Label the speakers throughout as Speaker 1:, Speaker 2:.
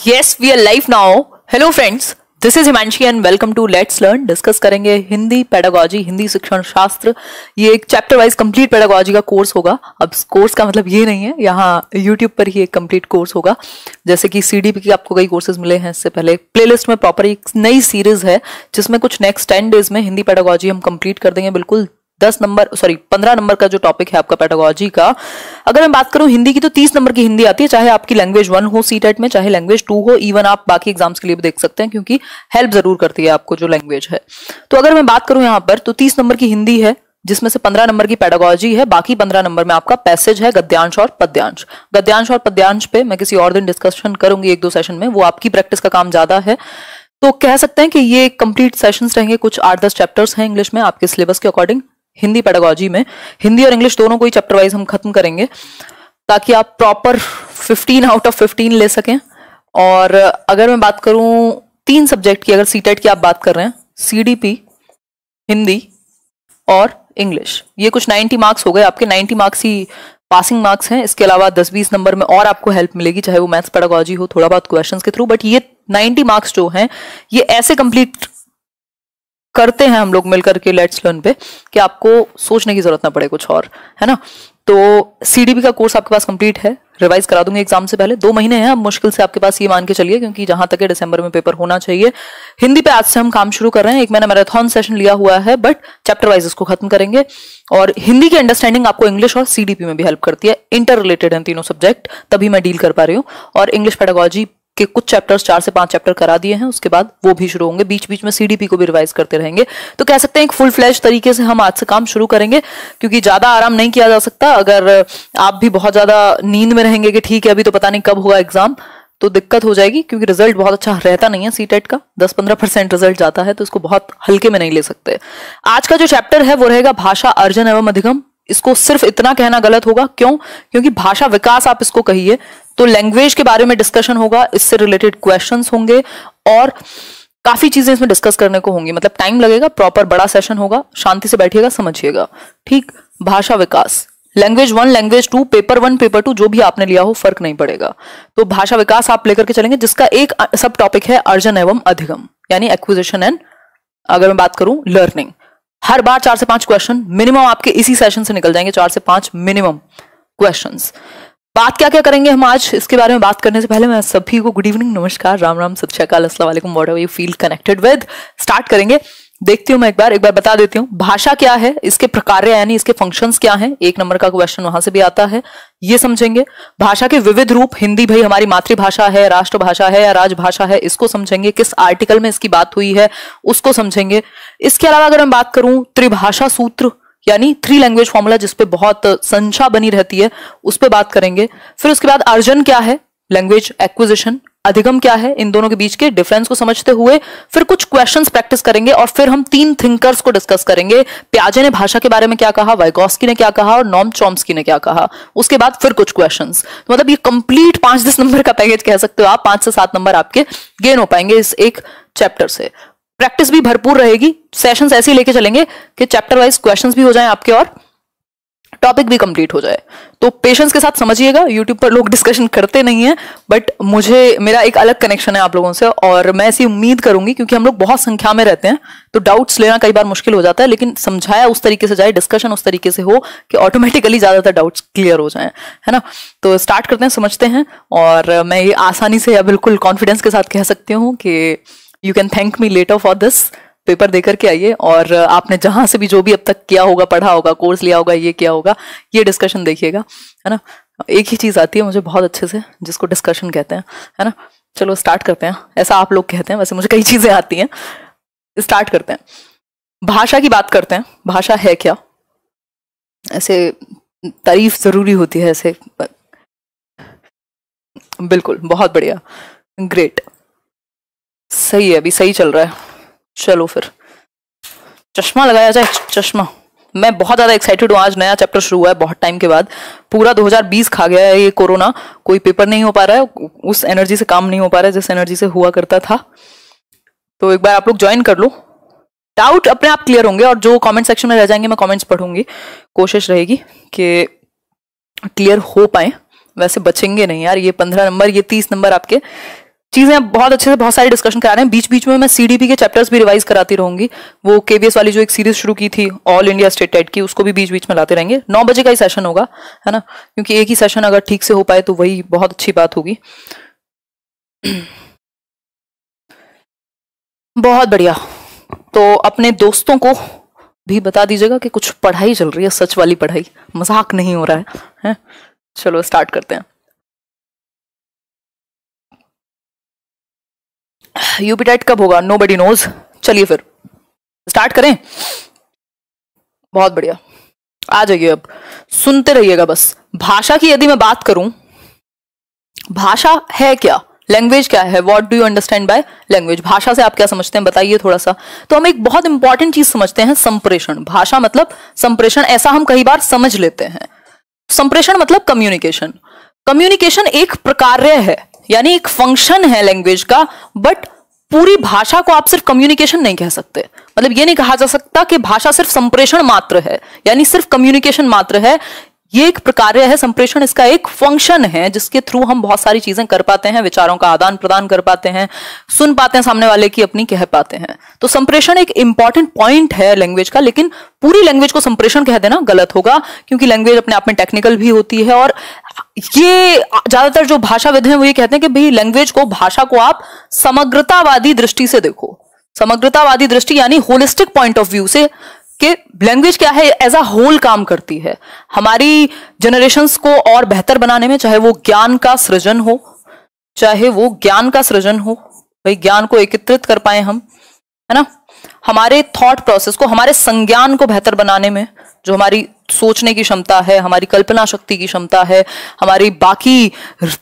Speaker 1: Yes, we are live now. Hello friends, this is Himanshi and welcome to Let's Learn. Discuss करेंगे Hindi pedagogy, Hindi शिक्षण शास्त्र। ये एक chapter wise complete pedagogy का course होगा। अब कोर्स का मतलब ये नहीं है, यहाँ यूट्यूब पर ही एक कंप्लीट कोर्स होगा। जैसे कि सीडीपी की आपको कई कोर्सेज मिले हैं इससे पहले, प्लेलिस्ट में प्रॉपर एक नई सीरीज है जिसमें कुछ नेक्स्ट 10 डेज में हिंदी पेडागोजी हम कंप्लीट कर देंगे। बिल्कुल 15 नंबर का जो टॉपिक है आपका पेडागोजी का। अगर मैं बात करूं हिंदी की तो 30 नंबर की हिंदी आती है, चाहे आपकी लैंग्वेज 1 हो सीटेट में, चाहे लैंग्वेज 2 हो। इवन आप बाकी एग्जाम्स के लिए भी देख सकते हैं क्योंकि हेल्प जरूर करती है आपको जो लैंग्वेज है। तो अगर मैं बात करूं यहाँ पर तो 30 नंबर की हिंदी है जिसमें से 15 नंबर की पेडागोजी है। बाकी 15 नंबर में आपका पैसेज है, गद्यांश और पद्यांश। गद्यांश और पद्यांश पे मैं किसी और दिन डिस्कशन करूंगी 1-2 सेशन में, वो आपकी प्रैक्टिस का काम ज्यादा है। तो कह सकते हैं कि ये कंप्लीट सेशंस रहेंगे। कुछ 8-10 चैप्टर्स हैं इंग्लिश में आपके सिलेबस के अकॉर्डिंग। हिंदी पेडागोजी में हिंदी और इंग्लिश दोनों को ही चैप्टर वाइज हम खत्म करेंगे ताकि आप प्रॉपर 15 आउट ऑफ 15 ले सकें। और अगर मैं बात करूं 3 सब्जेक्ट की, अगर सीटेट की आप बात कर रहे हैं, सीडीपी, हिंदी और इंग्लिश, ये कुछ 90 मार्क्स हो गए आपके। 90 मार्क्स ही पासिंग मार्क्स हैं। इसके अलावा 10-20 नंबर में और आपको हेल्प मिलेगी, चाहे वो मैथ्स पेडागोजी हो, थोड़ा बहुत क्वेश्चंस के थ्रू। बट ये 90 मार्क्स जो हैं ये ऐसे कंप्लीट करते हैं हम लोग मिलकर के लेट्स लर्न पे कि आपको सोचने की जरूरत ना पड़े कुछ और, है ना। तो सीडीपी का कोर्स आपके पास कंप्लीट है, रिवाइज करा दूंगी एग्जाम से पहले। 2 महीने हैं अब मुश्किल से आपके पास, ये मान के चलिए, क्योंकि जहां तक है दिसंबर में पेपर होना चाहिए। हिंदी पे आज से हम काम शुरू कर रहे हैं। एक मैंने मैराथन सेशन लिया हुआ है, बट चैप्टर वाइज इसको खत्म करेंगे। और हिंदी की अंडरस्टैंडिंग आपको इंग्लिश और सीडीपी में भी हेल्प करती है। इंटर रिलेटेड हैं तीनों सब्जेक्ट, तभी मैं डील कर पा रही हूँ। और इंग्लिश पेडागोजी के कुछ चैप्टर्स 4 से 5 चैप्टर करा दिए हैं, उसके बाद वो भी शुरू होंगे। बीच बीच में सीडीपी को भी रिवाइज करते रहेंगे। तो कह सकते हैं एक फुल फ्लैश तरीके से हम आज से काम शुरू करेंगे, क्योंकि ज्यादा आराम नहीं किया जा सकता। अगर आप भी बहुत ज्यादा नींद में रहेंगे कि ठीक है अभी तो पता नहीं कब होगा एग्जाम, तो दिक्कत हो जाएगी, क्योंकि रिजल्ट बहुत अच्छा रहता नहीं है सीटेट का। 10-15% रिजल्ट जाता है, तो इसको बहुत हल्के में नहीं ले सकते। आज का जो चैप्टर है वो रहेगा भाषा अर्जन एवं अधिगम। इसको सिर्फ इतना कहना गलत होगा, क्यों? क्योंकि भाषा विकास आप इसको कहिए तो लैंग्वेज के बारे में डिस्कशन होगा, इससे रिलेटेड क्वेश्चंस होंगे और काफी चीजें इसमें डिस्कस करने को होंगी। मतलब टाइम लगेगा, प्रॉपर बड़ा सेशन होगा, शांति से बैठिएगा, समझिएगा, ठीक। भाषा विकास, लैंग्वेज 1, लैंग्वेज 2, पेपर 1, पेपर 2 जो भी आपने लिया हो फर्क नहीं पड़ेगा। तो भाषा विकास आप लेकर के चलेंगे, जिसका एक सब टॉपिक है अर्जन एवं अधिगम, यानी एक्विजिशन एंड, अगर मैं बात करूं, लर्निंग। हर बार 4 से 5 क्वेश्चन मिनिमम आपके इसी सेशन से निकल जाएंगे। 4 से 5 मिनिमम क्वेश्चंस। बात क्या क्या करेंगे हम आज, इसके बारे में बात करने से पहले मैं सभी को गुड इवनिंग, नमस्कार, राम राम, सत श्री अकाल, अस्सलाम वालेकुम, whatever you feel connected with. Start करेंगे। देखती हूं मैं एक बार बता देती हूँ भाषा क्या है, इसके प्रकार यानी इसके फंक्शंस क्या हैं। 1 नंबर का क्वेश्चन वहां से भी आता है, ये समझेंगे। भाषा के विविध रूप, हिंदी भाई हमारी मातृभाषा है, राष्ट्रभाषा है या राजभाषा है, इसको समझेंगे। किस आर्टिकल में इसकी बात हुई है उसको समझेंगे। इसके अलावा अगर मैं बात करूं त्रिभाषा सूत्र, यानी 3 लैंग्वेज फॉर्मूला जिसपे बहुत संशा बनी रहती है, उस पर बात करेंगे। फिर उसके बाद अर्जन क्या है, लैंग्वेज एक्विजिशन, अधिगम क्या है, इन दोनों के बीच के डिफरेंस को समझते हुए फिर कुछ क्वेश्चंस प्रैक्टिस करेंगे। और फिर हम 3 थिंकर्स को डिस्कस करेंगे। प्याजे ने भाषा के बारे में क्या कहा, वाइगॉस्की ने क्या कहा और नॉम चॉम्स्की ने क्या कहा। उसके बाद फिर कुछ क्वेश्चंस। तो मतलब ये कंप्लीट 5-10 नंबर का पैकेज कह सकते हो आप। 5 से 7 नंबर आपके गेन हो पाएंगे इस एक चैप्टर से। प्रैक्टिस भी भरपूर रहेगी। सेशंस ऐसे ही लेके चलेंगे कि चैप्टर वाइज क्वेश्चंस भी हो जाएं आपके और टॉपिक भी कंप्लीट हो जाए। तो पेशेंस के साथ समझिएगा। यूट्यूब पर लोग डिस्कशन करते नहीं है, बट मेरा एक अलग कनेक्शन है आप लोगों से, और मैं ऐसी उम्मीद करूंगी, क्योंकि हम लोग बहुत संख्या में रहते हैं तो डाउट्स लेना कई बार मुश्किल हो जाता है, लेकिन समझाया उस तरीके से जाए, डिस्कशन उस तरीके से हो कि ऑटोमेटिकली ज्यादातर डाउट्स क्लियर हो जाए, है ना। तो स्टार्ट करते हैं, समझते हैं। और मैं ये आसानी से या बिल्कुल कॉन्फिडेंस के साथ कह सकती हूँ कि you can thank me later for this. Paper देकर के आइए और आपने जहां से भी जो भी अब तक किया होगा, पढ़ा होगा, कोर्स लिया होगा, ये किया होगा, ये डिस्कशन देखिएगा, है ना। एक ही चीज आती है मुझे बहुत अच्छे से, जिसको डिस्कशन कहते हैं, है ना। चलो स्टार्ट करते हैं। ऐसा आप लोग कहते हैं, वैसे मुझे कई चीजें आती हैं। स्टार्ट करते हैं। भाषा की बात करते हैं। भाषा है क्या, ऐसे तारीफ जरूरी होती है ऐसे। बिल्कुल, बहुत बढ़िया, ग्रेट, सही है, अभी सही चल रहा है। चलो फिर चश्मा लगाया जाए, चश्मा। मैं बहुत ज्यादा एक्साइटेड हूँ, आज नया चैप्टर शुरू हुआ है बहुत टाइम के बाद। पूरा 2020 खा गया है ये कोरोना, कोई पेपर नहीं हो पा रहा है, उस एनर्जी से काम नहीं हो पा रहा है जिस एनर्जी से हुआ करता था। तो एक बार आप लोग ज्वाइन कर लो, डाउट अपने आप क्लियर होंगे। और जो कमेंट सेक्शन में रह जाएंगे मैं कमेंट्स पढ़ूंगी, कोशिश रहेगी कि क्लियर हो पाए। वैसे बचेंगे नहीं यार, ये 15 नंबर, ये 30 नंबर आपके चीजें बहुत अच्छे से बहुत सारी डिस्कशन करा रहे हैं। बीच बीच में मैं सीडीपी के चैप्टर्स भी रिवाइज कराती रहूंगी। वो केवीएस वाली जो एक सीरीज शुरू की थी ऑल इंडिया स्टेट टेट की, उसको भी बीच बीच में लाते रहेंगे। 9 बजे का ही सेशन होगा, है ना, क्योंकि एक ही सेशन अगर ठीक से हो पाए तो वही बहुत अच्छी बात होगी। बहुत बढ़िया। तो अपने दोस्तों को भी बता दीजिएगा कि कुछ पढ़ाई चल रही है, सच वाली पढ़ाई, मजाक नहीं हो रहा है? चलो स्टार्ट करते हैं। यूपी टेट कब होगा? Nobody knows. चलिए फिर स्टार्ट करें। बहुत बढ़िया, आ जाइए, अब सुनते रहिएगा बस। भाषा की यदि मैं बात करूं, भाषा है क्या, लैंग्वेज क्या है, what do you understand by language, भाषा से आप क्या समझते हैं बताइए थोड़ा सा। तो हम एक बहुत इंपॉर्टेंट चीज समझते हैं, संप्रेषण। भाषा मतलब संप्रेषण, ऐसा हम कई बार समझ लेते हैं। संप्रेषण मतलब कम्युनिकेशन। कम्युनिकेशन एक प्रकार्य है, यानी एक फंक्शन है लैंग्वेज का, बट पूरी भाषा को आप सिर्फ कम्युनिकेशन नहीं कह सकते। मतलब ये नहीं कहा जा सकता कि भाषा सिर्फ संप्रेषण मात्र है, यानी सिर्फ कम्युनिकेशन मात्र है। ये एक प्रकार्य है, संप्रेषण इसका एक फंक्शन है जिसके थ्रू हम बहुत सारी चीजें कर पाते हैं, विचारों का आदान प्रदान कर पाते हैं, सुन पाते हैं सामने वाले की, अपनी कह पाते हैं। तो संप्रेषण एक इंपॉर्टेंट पॉइंट है लैंग्वेज का, लेकिन पूरी लैंग्वेज को संप्रेषण कह देना गलत होगा, क्योंकि लैंग्वेज अपने आप में टेक्निकल भी होती है। और ये ज्यादातर जो भाषाविद हैं वो ये कहते हैं कि भाई लैंग्वेज को, भाषा को आप समग्रतावादी दृष्टि से देखो। समग्रतावादी दृष्टि यानी होलिस्टिक पॉइंट ऑफ व्यू से, कि लैंग्वेज क्या है, एज अ होल काम करती है हमारी जनरेशंस को और बेहतर बनाने में, चाहे वो ज्ञान का सृजन हो, चाहे वो ज्ञान का सृजन हो, भाई ज्ञान को एकत्रित कर पाए हम, है ना, हमारे थॉट प्रोसेस को, हमारे संज्ञान को बेहतर बनाने में, जो हमारी सोचने की क्षमता है, हमारी कल्पना शक्ति की क्षमता है, हमारी बाकी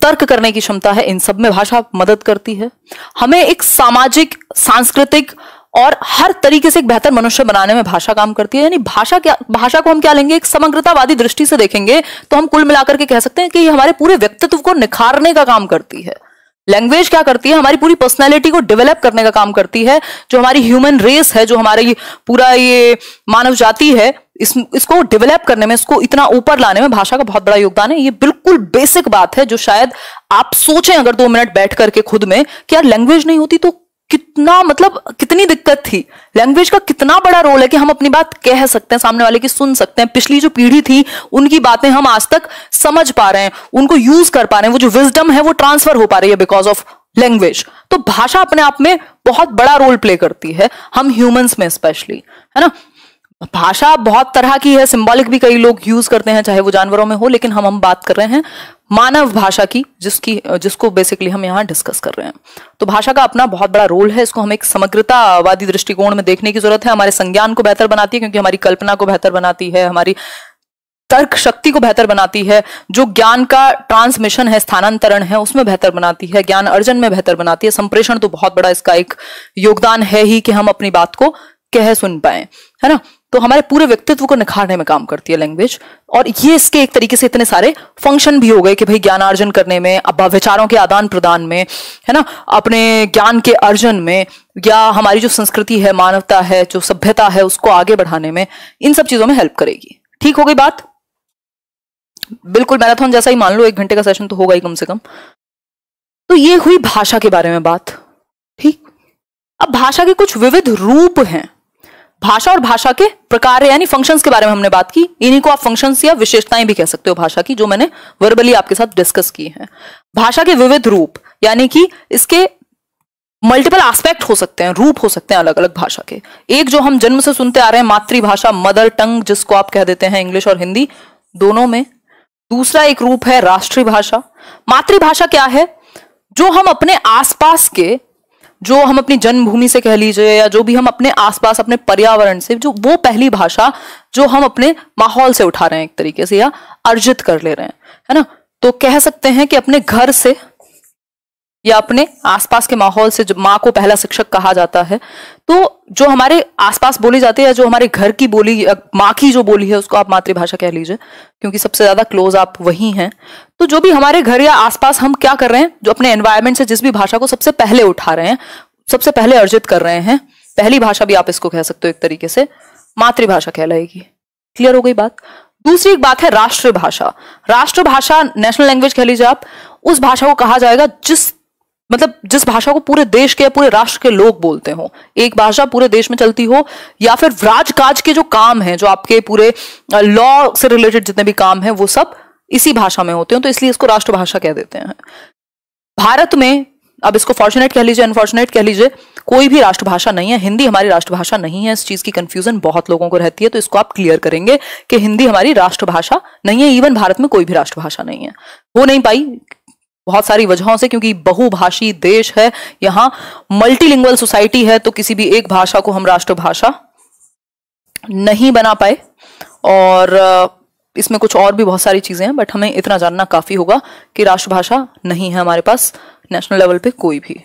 Speaker 1: तर्क करने की क्षमता है, इन सब में भाषा मदद करती है। हमें एक सामाजिक, सांस्कृतिक और हर तरीके से एक बेहतर मनुष्य बनाने में भाषा काम करती है। यानी भाषा को हम क्या लेंगे, एक समग्रतावादी दृष्टि से देखेंगे तो हम कुल मिलाकर के कह सकते हैं कि ये हमारे पूरे व्यक्तित्व को निखारने का काम करती है। लैंग्वेज क्या करती है, हमारी पूरी पर्सनैलिटी को डेवलप करने का काम करती है। जो हमारी ह्यूमन रेस है, जो हमारी पूरा ये मानव जाति है, इसको डेवलप करने में, इसको इतना ऊपर लाने में भाषा का बहुत बड़ा योगदान है। ये बिल्कुल बेसिक बात है जो शायद आप सोचें अगर 2 मिनट बैठ करके खुद में कि यार लैंग्वेज नहीं होती तो कितना, मतलब कितनी दिक्कत थी। लैंग्वेज का कितना बड़ा रोल है कि हम अपनी बात कह सकते हैं, सामने वाले की सुन सकते हैं, पिछली जो पीढ़ी थी उनकी बातें हम आज तक समझ पा रहे हैं, उनको यूज कर पा रहे हैं, वो जो विजडम है वो ट्रांसफर हो पा रही है बिकॉज ऑफ लैंग्वेज। तो भाषा अपने आप में बहुत बड़ा रोल प्ले करती है, हम ह्यूमंस में स्पेशली, है ना। भाषा बहुत तरह की है, सिंबॉलिक भी कई लोग यूज करते हैं, चाहे वो जानवरों में हो, लेकिन हम बात कर रहे हैं मानव भाषा की, जिसको बेसिकली हम यहाँ डिस्कस कर रहे हैं। तो भाषा का अपना बहुत बड़ा रोल है, इसको हमें एक समग्रतावादी दृष्टिकोण में देखने की जरूरत है। हमारे संज्ञान को बेहतर बनाती है, क्योंकि हमारी कल्पना को बेहतर बनाती है, हमारी तर्क शक्ति को बेहतर बनाती है, जो ज्ञान का ट्रांसमिशन है, स्थानांतरण है, उसमें बेहतर बनाती है, ज्ञान अर्जन में बेहतर बनाती है। संप्रेषण तो बहुत बड़ा इसका एक योगदान है ही कि हम अपनी बात को कह सुन पाए, है ना। तो हमारे पूरे व्यक्तित्व को निखारने में काम करती है लैंग्वेज। और ये इसके एक तरीके से इतने सारे फंक्शन भी हो गए कि भाई ज्ञानार्जन करने में, अब विचारों के आदान प्रदान में, है ना, अपने ज्ञान के अर्जन में, या हमारी जो संस्कृति है, मानवता है, जो सभ्यता है, उसको आगे बढ़ाने में, इन सब चीजों में हेल्प करेगी। ठीक हो गई बात? बिल्कुल मैराथन जैसा ही मान लो, 1 घंटे का सेशन तो होगा ही कम से कम। तो ये हुई भाषा के बारे में बात। ठीक, अब भाषा के कुछ विविध रूप हैं। भाषा और भाषा के प्रकार यानी फंक्शंस के बारे में हमने बात की। इन्हीं को आप फंक्शंस या विशेषताएं भी कह सकते हो भाषा की, जो मैंने वर्बली आपके साथ डिस्कस की हैं। भाषा के विविध रूप यानी कि इसके मल्टीपल एस्पेक्ट हो सकते हैं, रूप हो सकते हैं अलग अलग भाषा के। एक जो हम जन्म से सुनते आ रहे हैं, मातृभाषा, मदर टंग, जिसको आप कह देते हैं इंग्लिश और हिंदी दोनों में। दूसरा एक रूप है राष्ट्रीय भाषा। मातृभाषा क्या है? जो हम अपने आसपास के, जो हम अपनी जन्मभूमि से कह लीजिए, या जो भी हम अपने आसपास अपने पर्यावरण से, जो वो पहली भाषा जो हम अपने माहौल से उठा रहे हैं एक तरीके से, या अर्जित कर ले रहे हैं, है ना। तो कह सकते हैं कि अपने घर से या अपने आसपास के माहौल से, जब माँ को पहला शिक्षक कहा जाता है, तो जो हमारे आसपास बोली जाती है, या जो हमारे घर की बोली, माँ की जो बोली है, उसको आप मातृभाषा कह लीजिए, क्योंकि सबसे ज्यादा क्लोज आप वही हैं। तो जो भी हमारे घर या आसपास हम क्या कर रहे हैं, जो अपने एनवायरमेंट से जिस भी भाषा को सबसे पहले उठा रहे हैं, सबसे पहले अर्जित कर रहे हैं, पहली भाषा भी आप इसको कह सकते हो एक तरीके से, मातृभाषा कहलाएगी। क्लियर हो गई बात? दूसरी एक बात है राष्ट्रभाषा। राष्ट्रभाषा, नेशनल लैंग्वेज कह लीजिए आप, उस भाषा को कहा जाएगा जिस मतलब जिस भाषा को पूरे देश के या पूरे राष्ट्र के लोग बोलते हो, एक भाषा पूरे देश में चलती हो, या फिर राजकाज के जो काम है, जो आपके पूरे लॉ से रिलेटेड जितने भी काम है वो सब इसी भाषा में होते हैं, तो इसलिए इसको राष्ट्रभाषा कह देते हैं। भारत में अब इसको फॉर्चुनेट कह लीजिए, अनफॉर्चुनेट कह लीजिए, कोई भी राष्ट्रभाषा नहीं है। हिंदी हमारी राष्ट्रभाषा नहीं है। इस चीज की कंफ्यूजन बहुत लोगों को रहती है, तो इसको आप क्लियर करेंगे कि हिंदी हमारी राष्ट्रभाषा नहीं है। इवन भारत में कोई भी राष्ट्रभाषा नहीं है, हो नहीं पाई बहुत सारी वजहों से, क्योंकि बहुभाषी देश है, यहाँ मल्टीलिंगुअल सोसाइटी है, तो किसी भी एक भाषा को हम राष्ट्रभाषा नहीं बना पाए। और इसमें कुछ और भी बहुत सारी चीजें हैं, बट हमें इतना जानना काफी होगा कि राष्ट्रभाषा नहीं है हमारे पास नेशनल लेवल पे कोई भी,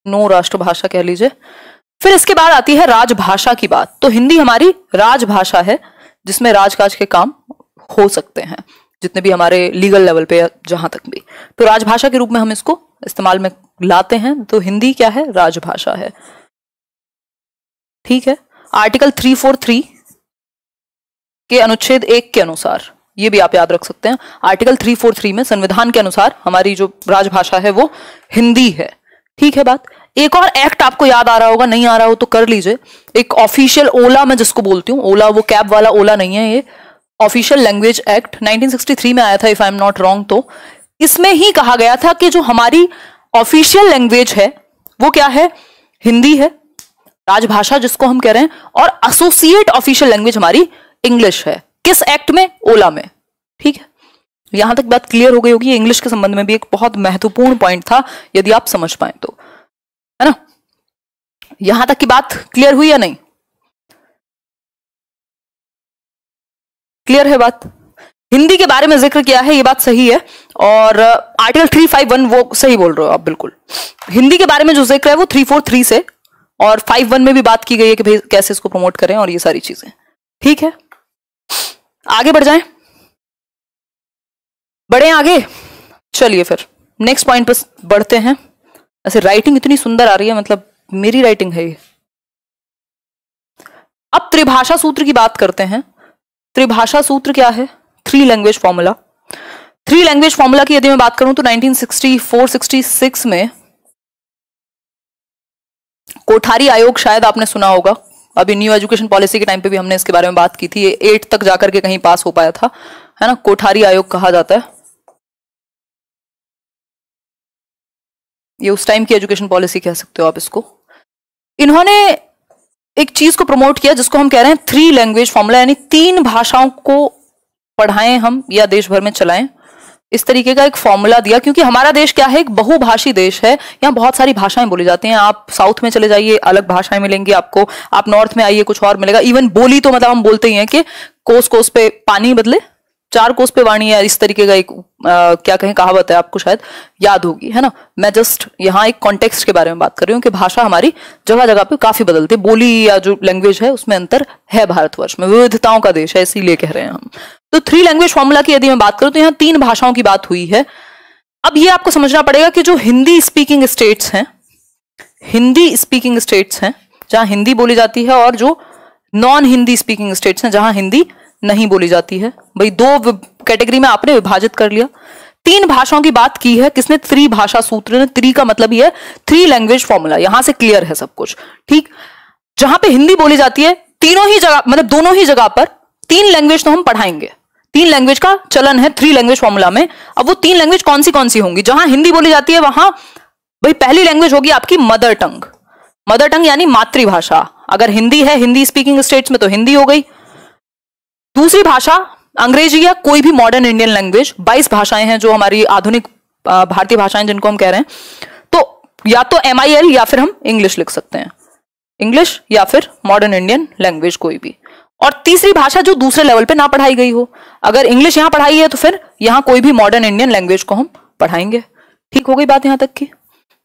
Speaker 1: नो राष्ट्रभाषा कह लीजिए। फिर इसके बाद आती है राजभाषा की बात। तो हिंदी हमारी राजभाषा है, जिसमें राजकाज के काम हो सकते हैं, जितने भी हमारे लीगल लेवल पे, जहां तक भी, तो राजभाषा के रूप में हम इसको इस्तेमाल में लाते हैं। तो हिंदी क्या है? राजभाषा है। ठीक है। आर्टिकल 343 के अनुच्छेद 1 के अनुसार, ये भी आप याद रख सकते हैं, आर्टिकल 343 में संविधान के अनुसार हमारी जो राजभाषा है वो हिंदी है। ठीक है बात। एक और एक्ट आपको याद आ रहा होगा, नहीं आ रहा हो तो कर लीजिए। एक ऑफिशियल ओला, मैं जिसको बोलती हूँ, ओला वो कैब वाला ओला नहीं है, ये ऑफिशियल लैंग्वेज एक्ट 1963 में आया था, if I am not wrong. तो इसमें ही कहा गया था कि जो हमारी ऑफिशियल लैंग्वेज है वो क्या है? हिंदी है, राजभाषा जिसको हम कह रहे हैं, और एसोसिएट ऑफिशियल लैंग्वेज हमारी इंग्लिश है। किस एक्ट में? ओला में। ठीक है, यहां तक बात क्लियर हो गई होगी। इंग्लिश के संबंध में भी एक बहुत महत्वपूर्ण पॉइंट था, यदि आप समझ पाए तो, है ना। यहां तक की बात क्लियर हुई या नहीं? क्लियर है बात? हिंदी के बारे में जिक्र किया है, ये बात सही है। और आर्टिकल 351 वो सही बोल रहे हो आप, बिल्कुल। हिंदी के बारे में जो जिक्र है वो 343 से और 51 में भी बात की गई है कि भाई कैसे इसको प्रमोट करें और ये सारी चीजें। ठीक है, आगे बढ़ जाएं, बढ़े आगे। चलिए फिर नेक्स्ट पॉइंट पर बढ़ते हैं। ऐसे राइटिंग इतनी सुंदर आ रही है, मतलब मेरी राइटिंग है ये। अब त्रिभाषा सूत्र की बात करते हैं। त्रिभाषा सूत्र क्या है? 3 लैंग्वेज फॉर्मूला। 3 लैंग्वेज फॉर्मूला की यदि मैं बात करूं तो 1964-66 में कोठारी आयोग, शायद आपने सुना होगा, अभी न्यू एजुकेशन पॉलिसी के टाइम पे भी हमने इसके बारे में बात की थी। ये 8 तक जाकर के कहीं पास हो पाया था, है ना। कोठारी आयोग कहा जाता है, ये उस टाइम की एजुकेशन पॉलिसी कह सकते हो आप इसको। इन्होंने एक चीज को प्रमोट किया जिसको हम कह रहे हैं 3 लैंग्वेज फॉर्मूला, यानी 3 भाषाओं को पढ़ाएं हम या देश भर में चलाएं, इस तरीके का एक फॉर्मूला दिया। क्योंकि हमारा देश क्या है? एक बहुभाषी देश है, यहाँ बहुत सारी भाषाएं बोली जाती हैं। आप साउथ में चले जाइए, अलग भाषाएं मिलेंगी आपको, आप नॉर्थ में आइए, कुछ और मिलेगा। इवन बोली तो मतलब हम बोलते ही हैं कि कोस कोस पे पानी बदले 4 कोस पे वाणी है, इस तरीके का एक क्या कहें कहावत है, आपको शायद याद होगी, है ना। मैं जस्ट यहाँ एक कॉन्टेक्स्ट के बारे में बात कर रही हूँ कि भाषा हमारी जगह जगह पे काफी बदलती है। बोली या जो लैंग्वेज है उसमें अंतर है, भारतवर्ष में विविधताओं का देश है, इसीलिए कह रहे हैं हम। तो 3 लैंग्वेज फॉर्मूला की यदि मैं बात करूं तो यहाँ 3 भाषाओं की बात हुई है। अब ये आपको समझना पड़ेगा कि जो हिंदी स्पीकिंग स्टेट्स हैं, हिंदी स्पीकिंग स्टेट्स हैं जहां हिंदी बोली जाती है, और जो नॉन हिंदी स्पीकिंग स्टेट्स हैं जहां हिंदी नहीं बोली जाती है। भाई 2 कैटेगरी में आपने विभाजित कर लिया। 3 भाषाओं की बात की है किसने? त्रिभाषा सूत्र ने। 3 का मतलब ये 3 लैंग्वेज फॉर्मूला, यहां से क्लियर है सब कुछ। ठीक, जहां पे हिंदी बोली जाती है, तीनों ही जगह, मतलब दोनों ही जगह पर 3 लैंग्वेज तो हम पढ़ाएंगे। 3 लैंग्वेज का चलन है 3 लैंग्वेज फॉर्मूला में। अब वो 3 लैंग्वेज कौन सी होंगी? जहां हिंदी बोली जाती है वहां भाई पहली लैंग्वेज होगी आपकी मदर टंग। मदर टंग यानी मातृभाषा। अगर हिंदी है हिंदी स्पीकिंग स्टेट्स में तो हिंदी हो गई। दूसरी भाषा अंग्रेजी या कोई भी मॉडर्न इंडियन लैंग्वेज। 22 भाषाएं हैं जो हमारी आधुनिक भारतीय भाषाएं जिनको हम कह रहे हैं। तो या तो MIL या फिर हम इंग्लिश लिख सकते हैं, इंग्लिश या फिर मॉडर्न इंडियन लैंग्वेज कोई भी। और तीसरी भाषा जो दूसरे लेवल पे ना पढ़ाई गई हो, अगर इंग्लिश यहां पढ़ाई है तो फिर यहां कोई भी मॉडर्न इंडियन लैंग्वेज को हम पढ़ाएंगे। ठीक हो गई बात यहां तक की?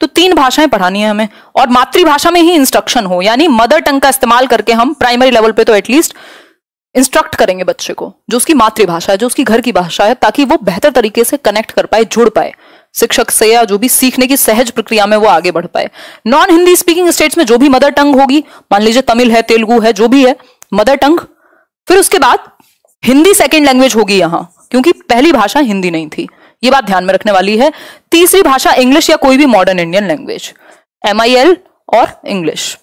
Speaker 1: तो 3 भाषाएं पढ़ानी है हमें, और मातृभाषा में ही इंस्ट्रक्शन हो, यानी मदर टंग का इस्तेमाल करके हम प्राइमरी लेवल पे तो एटलीस्ट इंस्ट्रक्ट करेंगे बच्चे को, जो उसकी मातृभाषा है, जो उसकी घर की भाषा है, ताकि वो बेहतर तरीके से कनेक्ट कर पाए, जुड़ पाए शिक्षक से, या जो भी सीखने की सहज प्रक्रिया में वो आगे बढ़ पाए। नॉन हिंदी स्पीकिंग स्टेट्स में जो भी मदर टंग होगी, मान लीजिए तमिल है, तेलुगु है, जो भी है मदर टंग, फिर उसके बाद हिंदी सेकेंड लैंग्वेज होगी यहां, क्योंकि पहली भाषा हिंदी नहीं थी, ये बात ध्यान में रखने वाली है। तीसरी भाषा इंग्लिश या कोई भी मॉडर्न इंडियन लैंग्वेज, MIL और इंग्लिश।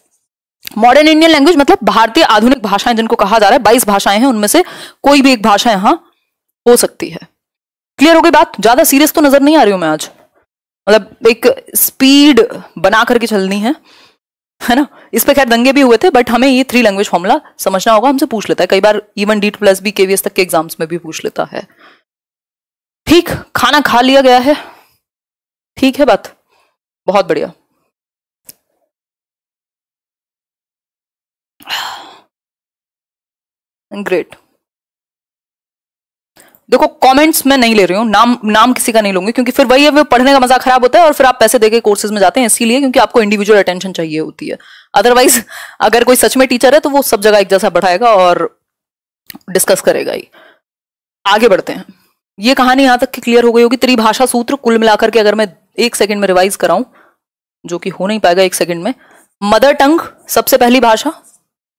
Speaker 1: मॉडर्न इंडियन लैंग्वेज मतलब भारतीय आधुनिक भाषाएं जिनको कहा जा रहा है, 22 भाषाएं हैं, उनमें से कोई भी एक भाषा यहां हो सकती है। क्लियर हो गई बात? ज्यादा सीरियस तो नजर नहीं आ रही हूं मैं आज, मतलब एक स्पीड बना करके चलनी है ना। इस पे खैर दंगे भी हुए थे, बट हमें ये 3 लैंग्वेज फॉर्मूला समझना होगा। हमसे पूछ लेता है कई बार, इवन D2+B KVS तक के एग्जाम्स में भी पूछ लेता है। ठीक, खाना खा लिया गया है, ठीक है बात, बहुत बढ़िया। ग्रेट। देखो कमेंट्स मैं नहीं ले रही हूं, नाम किसी का नहीं लूंगी, क्योंकि फिर वही है, वो पढ़ने का मजा खराब होता है और फिर आप पैसे देके कोर्सेज में जाते हैं इसीलिए क्योंकि आपको इंडिविजुअल अटेंशन चाहिए होती है। अदरवाइज अगर कोई सच में टीचर है तो वो सब जगह एक जैसा बढ़ाएगा और डिस्कस करेगा ही। आगे बढ़ते हैं। ये कहानी यहां तक की क्लियर हो गई होगी। त्रिभाषा सूत्र कुल मिलाकर के अगर मैं 1 सेकंड में रिवाइज कराऊं, जो कि हो नहीं पाएगा 1 सेकंड में। मदर टंग सबसे पहली भाषा,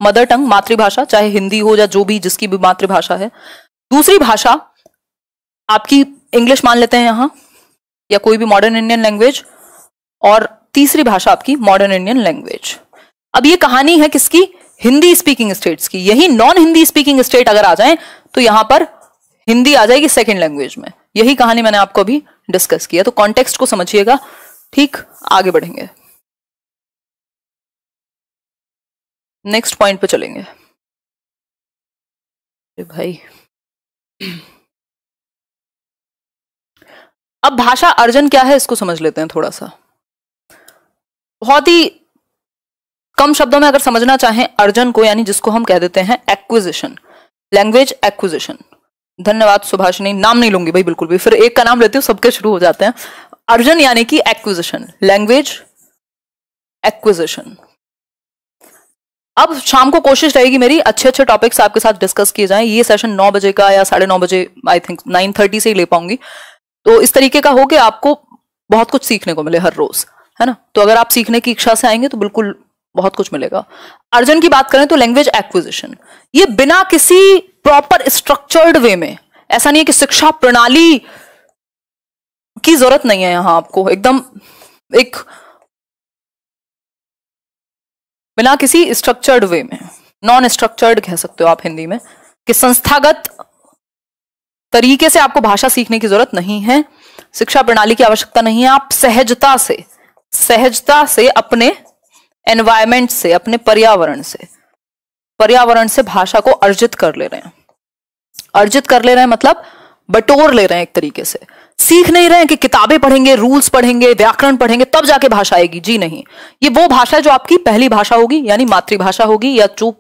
Speaker 1: मदर टंग मातृभाषा, चाहे हिंदी हो या जो भी जिसकी भी मातृभाषा है। दूसरी भाषा आपकी इंग्लिश मान लेते हैं यहां, या कोई भी मॉडर्न इंडियन लैंग्वेज, और तीसरी भाषा आपकी मॉडर्न इंडियन लैंग्वेज। अब ये कहानी है किसकी? हिंदी स्पीकिंग स्टेट्स की। यही नॉन हिंदी स्पीकिंग स्टेट अगर आ जाए तो यहां पर हिंदी आ जाएगी सेकंड लैंग्वेज में। यही कहानी मैंने आपको अभी डिस्कस किया, तो कॉन्टेक्स्ट को समझिएगा। ठीक, आगे बढ़ेंगे, नेक्स्ट पॉइंट पे चलेंगे। भाई अब भाषा अर्जन क्या है इसको समझ लेते हैं थोड़ा सा। बहुत ही कम शब्दों में अगर समझना चाहें अर्जन को, यानी जिसको हम कह देते हैं एक्विजिशन, लैंग्वेज एक्विजिशन। धन्यवाद सुभाषिनी, नाम नहीं लूंगी भाई बिल्कुल भी, फिर एक का नाम लेती हूँ सबके शुरू हो जाते हैं। अर्जन यानी कि एक्विजिशन, लैंग्वेज एक्विजिशन। अब शाम को कोशिश रहेगी मेरी अच्छे अच्छे टॉपिक्स आपके साथ डिस्कस किए जाएं। ये सेशन 9 बजे का या 9:30 बजे, आई थिंक 9:30 से ही ले पाऊंगी। तो इस तरीके का हो कि आपको बहुत कुछ सीखने को मिले हर रोज, है ना। तो अगर आप सीखने की इच्छा से आएंगे तो बिल्कुल बहुत कुछ मिलेगा। अर्जन की बात करें तो लैंग्वेज एक्विजिशन, ये बिना किसी प्रॉपर स्ट्रक्चर्ड वे में, ऐसा नहीं है कि शिक्षा प्रणाली की जरूरत नहीं है यहां आपको, एकदम एक बिना किसी स्ट्रक्चर्ड वे में, नॉन स्ट्रक्चर्ड कह सकते हो आप हिंदी में, कि संस्थागत तरीके से आपको भाषा सीखने की जरूरत नहीं है, शिक्षा प्रणाली की आवश्यकता नहीं है। आप सहजता से अपने एनवायरमेंट से, अपने पर्यावरण से भाषा को अर्जित कर ले रहे हैं। अर्जित कर ले रहे हैं मतलब बटोर ले रहे हैं एक तरीके से। सीख नहीं रहे हैं कि किताबें पढ़ेंगे, रूल्स पढ़ेंगे, व्याकरण पढ़ेंगे तब जाके भाषा आएगी, जी नहीं। ये वो भाषा है जो आपकी पहली भाषा होगी, यानी मातृभाषा होगी, या जो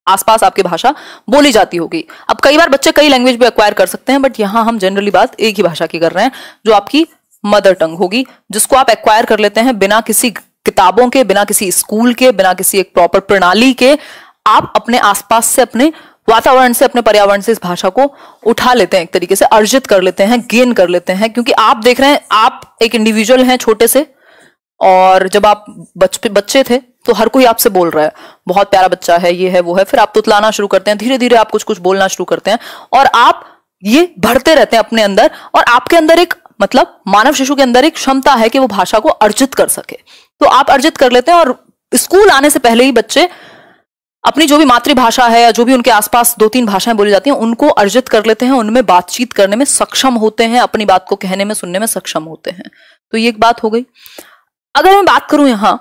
Speaker 1: आसपास आपकी भाषा बोली जाती होगी। अब कई बार बच्चे कई लैंग्वेज भी एक्वायर कर सकते हैं, बट यहां हम जनरली बात एक ही भाषा की कर रहे हैं जो आपकी मदर टंग होगी, जिसको आप एक्वायर कर लेते हैं बिना किसी किताबों के, बिना किसी स्कूल के, बिना किसी एक प्रॉपर प्रणाली के। आप अपने आसपास से, अपने वातावरण से, अपने पर्यावरण से इस भाषा को उठा लेते हैं, एक तरीके से अर्जित कर लेते हैं, गेन कर लेते हैं। क्योंकि आप देख रहे हैं, आप एक इंडिविजुअल हैं छोटे से, और जब आप बच्चे थे तो हर कोई आपसे बोल रहा है, बहुत प्यारा बच्चा है, ये है वो है, फिर आप तुतलाना शुरू करते हैं, धीरे धीरे आप कुछ कुछ बोलना शुरू करते हैं, और आप ये बढ़ते रहते हैं अपने अंदर। और आपके अंदर एक, मतलब मानव शिशु के अंदर एक क्षमता है कि वो भाषा को अर्जित कर सके, तो आप अर्जित कर लेते हैं। और स्कूल आने से पहले ही बच्चे अपनी जो भी मातृभाषा है या जो भी उनके आसपास 2-3 भाषाएं बोली जाती हैं उनको अर्जित कर लेते हैं, उनमें बातचीत करने में सक्षम होते हैं, अपनी बात को कहने में, सुनने में सक्षम होते हैं। तो ये एक बात हो गई। अगर मैं बात करूं यहां,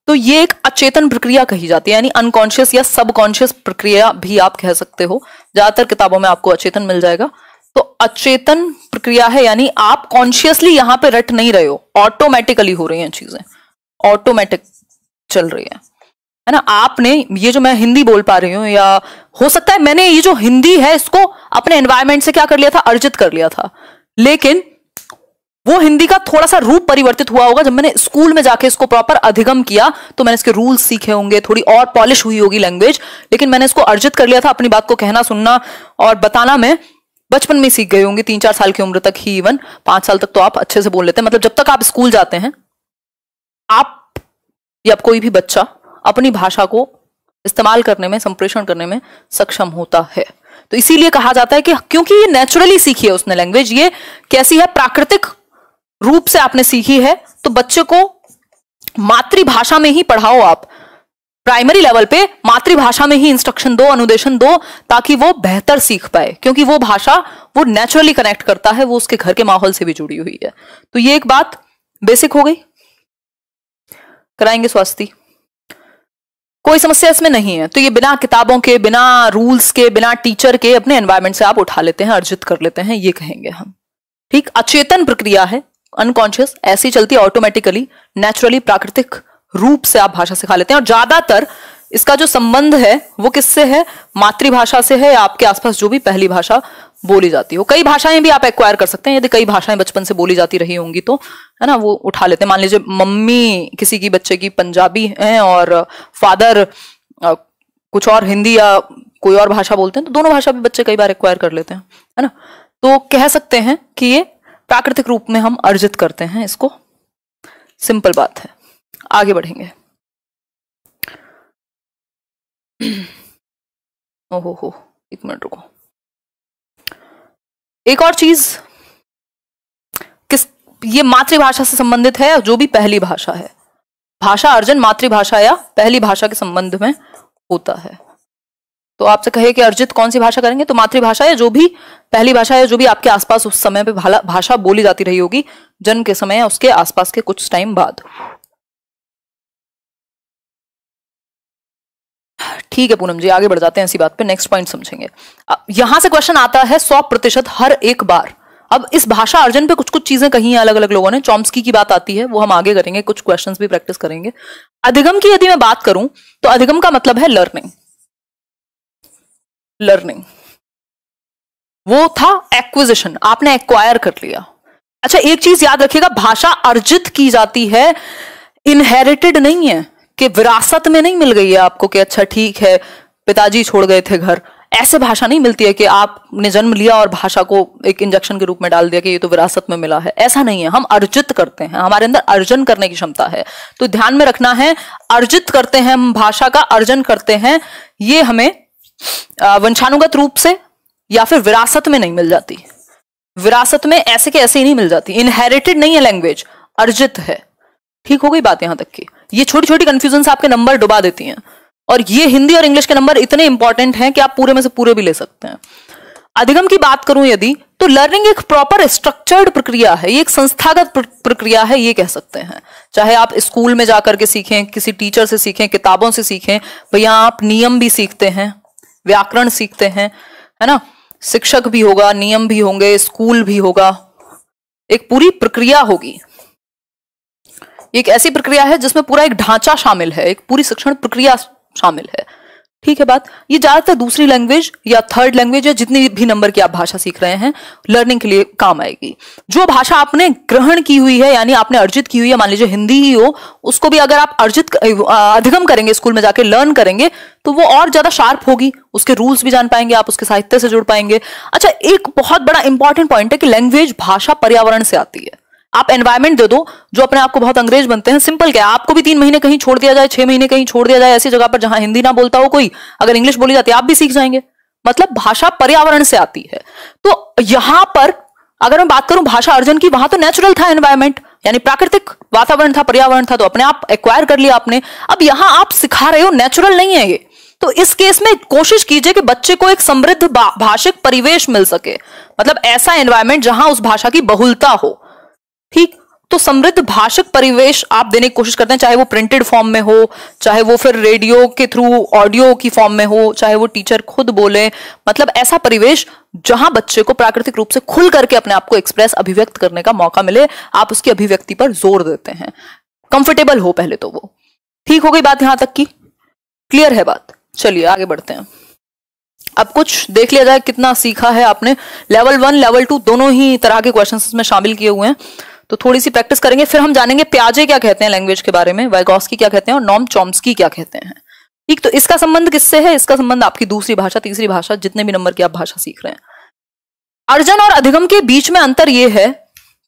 Speaker 1: तो ये एक अचेतन प्रक्रिया कही जाती है, यानी अनकॉन्शियस या सबकॉन्शियस प्रक्रिया भी आप कह सकते हो। ज्यादातर किताबों में आपको अचेतन मिल जाएगा। तो अचेतन प्रक्रिया है, यानी आप कॉन्शियसली यहां पे रट नहीं रहे हो, ऑटोमेटिकली हो रही हैं चीजें, ऑटोमेटिक चल रही है ना। आपने ये जो मैं हिंदी बोल पा रही हूं, या हो सकता है मैंने ये जो हिंदी है इसको अपने एनवायरमेंट से क्या कर लिया था, अर्जित कर लिया था, लेकिन वो हिंदी का थोड़ा सा रूप परिवर्तित हुआ होगा जब मैंने स्कूल में जाके इसको प्रॉपर अधिगम किया, तो मैंने इसके रूल्स सीखे होंगे, थोड़ी और पॉलिश हुई होगी लैंग्वेज, लेकिन मैंने इसको अर्जित कर लिया था। अपनी बात को कहना, सुनना और बताना मैं बचपन में सीख गई होंगी, 3-4 साल की उम्र तक ही, इवन 5 साल तक तो आप अच्छे से बोल लेते हैं। मतलब जब तक आप स्कूल जाते हैं, आप या कोई भी बच्चा अपनी भाषा को इस्तेमाल करने में, संप्रेषण करने में सक्षम होता है। तो इसीलिए कहा जाता है कि क्योंकि ये नेचुरली सीखी है उसने लैंग्वेज, ये कैसी है, प्राकृतिक रूप से आपने सीखी है, तो बच्चे को मातृभाषा में ही पढ़ाओ आप, प्राइमरी लेवल पे मातृभाषा में ही इंस्ट्रक्शन दो, अनुदेशन दो, ताकि वो बेहतर सीख पाए, क्योंकि वो भाषा वो नेचुरली कनेक्ट करता है, वो उसके घर के माहौल से भी जुड़ी हुई है। तो ये एक बात बेसिक हो गई। कराएंगे स्वास्थ्य, कोई समस्या इसमें नहीं है। तो ये बिना किताबों के, बिना रूल्स के, बिना टीचर के अपने एनवायरमेंट से आप उठा लेते हैं, अर्जित कर लेते हैं, ये कहेंगे हम। ठीक, अचेतन प्रक्रिया है, अनकॉन्शियस, ऐसी चलती है ऑटोमेटिकली, नेचुरली, प्राकृतिक रूप से आप भाषा सिखा लेते हैं। और ज्यादातर इसका जो संबंध है वो किससे है, मातृभाषा से है, या आपके आसपास जो भी पहली भाषा बोली जाती हो। कई भाषाएं भी आप एक्वायर कर सकते हैं, यदि कई भाषाएं बचपन से बोली जाती रही होंगी तो, है ना, वो उठा लेते हैं। मान लीजिए मम्मी किसी की बच्चे की पंजाबी है और फादर कुछ और हिंदी या कोई और भाषा बोलते हैं, तो दोनों भाषा भी बच्चे कई बार एक्वायर कर लेते हैं, है ना। तो कह सकते हैं कि ये प्राकृतिक रूप में हम अर्जित करते हैं इसको, सिंपल बात है। आगे बढ़ेंगे। ओहो, एक मिनट रुको। एक और चीज, किस, ये मातृभाषा से संबंधित है, जो भी पहली भाषा है, भाषा अर्जन मातृभाषा या पहली भाषा के संबंध में होता है। तो आपसे कहे कि अर्जित कौन सी भाषा करेंगे, तो मातृभाषा या जो भी पहली भाषा है, जो भी आपके आसपास उस समय पे भाषा बोली जाती रही होगी, जन्म के समय या उसके आसपास के कुछ टाइम बाद। ठीक है पूनम जी, आगे बढ़ जाते हैं इसी बात पे, नेक्स्ट पॉइंट समझेंगे। यहां से क्वेश्चन आता है 100% हर एक बार। अब इस भाषा अर्जन पे कुछ कुछ चीजें कही हैं अलग अलग लोगों ने, चॉम्स्की की बात आती है, वो हम आगे करेंगे, कुछ क्वेश्चंस भी प्रैक्टिस करेंगे। अधिगम की यदि मैं बात करूं तो अधिगम का मतलब है लर्निंग। लर्निंग वो था एक्विजिशन, आपने एक्वायर कर लिया। अच्छा, एक चीज याद रखिएगा, भाषा अर्जित की जाती है, इनहेरिटेड नहीं है, कि विरासत में नहीं मिल गई है आपको कि अच्छा ठीक है पिताजी छोड़ गए थे घर। ऐसे भाषा नहीं मिलती है कि आपने जन्म लिया और भाषा को एक इंजेक्शन के रूप में डाल दिया कि ये तो विरासत में मिला है, ऐसा नहीं है। हम अर्जित करते हैं, हमारे अंदर अर्जन करने की क्षमता है। तो ध्यान में रखना है, अर्जित करते हैं हम, भाषा का अर्जन करते हैं, ये हमें वंशानुगत रूप से या फिर विरासत में नहीं मिल जाती। विरासत में ऐसे के ऐसे ही नहीं मिल जाती, इनहेरिटेड नहीं है लैंग्वेज, अर्जित है। ठीक हो गई बात यहां तक की। ये छोटी छोटी कंफ्यूजन आपके नंबर डुबा देती हैं, और ये हिंदी और इंग्लिश के नंबर इतने इंपॉर्टेंट हैं कि आप पूरे में से पूरे भी ले सकते हैं। अधिगम की बात करूं यदि, तो लर्निंग एक प्रॉपर स्ट्रक्चर्ड प्रक्रिया है, ये एक संस्थागत प्रक्रिया है, ये कह सकते हैं। चाहे आप स्कूल में जाकर के सीखें, किसी टीचर से सीखें, किताबों से सीखें, भैया आप नियम भी सीखते हैं, व्याकरण सीखते हैं, है ना, शिक्षक भी होगा, नियम भी होंगे, स्कूल भी होगा, एक पूरी प्रक्रिया होगी। एक ऐसी प्रक्रिया है जिसमें पूरा एक ढांचा शामिल है, एक पूरी शिक्षण प्रक्रिया शामिल है। ठीक है बात। ये ज्यादातर दूसरी लैंग्वेज या थर्ड लैंग्वेज या जितनी भी नंबर की आप भाषा सीख रहे हैं, लर्निंग के लिए काम आएगी। जो भाषा आपने ग्रहण की हुई है, यानी आपने अर्जित की हुई है, मान लीजिए हिंदी ही हो, उसको भी अगर आप अधिगम करेंगे, स्कूल में जाके लर्न करेंगे, तो वो और ज्यादा शार्प होगी, उसके रूल्स भी जान पाएंगे आप, उसके साहित्य से जुड़ पाएंगे। अच्छा, एक बहुत बड़ा इंपॉर्टेंट पॉइंट है कि लैंग्वेज, भाषा पर्यावरण से आती है। आप एनवायरमेंट दे दो, जो अपने आप को बहुत अंग्रेज बनते हैं, सिंपल क्या है, आपको भी 3 महीने कहीं छोड़ दिया जाए, 6 महीने कहीं छोड़ दिया जाए ऐसी जगह पर जहां हिंदी ना बोलता हो कोई, अगर इंग्लिश बोली जाती है, आप भी सीख जाएंगे। मतलब भाषा पर्यावरण से आती है। तो यहां पर अगर मैं बात करूं भाषा अर्जन की, वहां तो नेचुरल था एनवायरमेंट, यानी प्राकृतिक वातावरण था, पर्यावरण था, तो अपने आप एक्वायर कर लिया आपने। अब यहां आप सिखा रहे हो, नेचुरल नहीं है ये। तो इस केस में कोशिश कीजिए कि बच्चे को एक समृद्ध भाषिक परिवेश मिल सके, मतलब ऐसा एनवायरमेंट जहां उस भाषा की बहुलता हो। ठीक, तो समृद्ध भाषिक परिवेश आप देने की कोशिश करते हैं, चाहे वो प्रिंटेड फॉर्म में हो, चाहे वो फिर रेडियो के थ्रू ऑडियो की फॉर्म में हो, चाहे वो टीचर खुद बोले, मतलब ऐसा परिवेश जहां बच्चे को प्राकृतिक रूप से खुल करके अपने आप को एक्सप्रेस, अभिव्यक्त करने का मौका मिले। आप उसकी अभिव्यक्ति पर जोर देते हैं, कंफर्टेबल हो पहले तो वो। ठीक हो गई बात यहां तक की, क्लियर है बात। चलिए आगे बढ़ते हैं। अब कुछ देख लिया जाए कितना सीखा है आपने। लेवल 1 लेवल 2 दोनों ही तरह के क्वेश्चंस में शामिल किए हुए हैं, तो थोड़ी सी प्रैक्टिस करेंगे, फिर हम जानेंगे प्याजे क्या कहते हैं लैंग्वेज के बारे में, वाइगॉस्की क्या कहते हैं और नॉम चॉम्स्की क्या कहते हैं। ठीक, तो इसका संबंध किससे है? इसका संबंध आपकी दूसरी भाषा, तीसरी भाषा, जितने भी नंबर की आप भाषा सीख रहे हैं। अर्जन और अधिगम के बीच में अंतर यह है,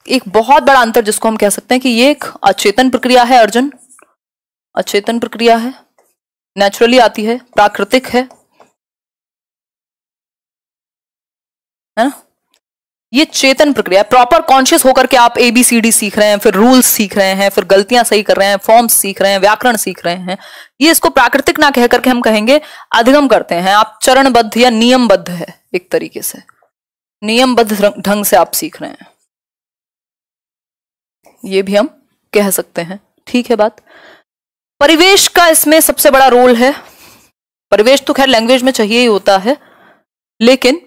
Speaker 1: एक बहुत बड़ा अंतर जिसको हम कह सकते हैं कि ये एक अचेतन प्रक्रिया है। अर्जन अचेतन प्रक्रिया है, नेचुरली आती है, प्राकृतिक है। है ना। ये चेतन प्रक्रिया, प्रॉपर कॉन्शियस होकर के आप ABCD सीख रहे हैं, फिर रूल्स सीख रहे हैं, फिर गलतियां सही कर रहे हैं, फॉर्म्स सीख रहे हैं, व्याकरण सीख रहे हैं। ये इसको प्राकृतिक ना कह करके हम कहेंगे अधिगम करते हैं। आप चरणबद्ध या नियमबद्ध है, एक तरीके से नियमबद्ध ढंग से आप सीख रहे हैं, ये भी हम कह सकते हैं। ठीक है बात। परिवेश का इसमें सबसे बड़ा रोल है। परिवेश तो खैर लैंग्वेज में चाहिए ही होता है, लेकिन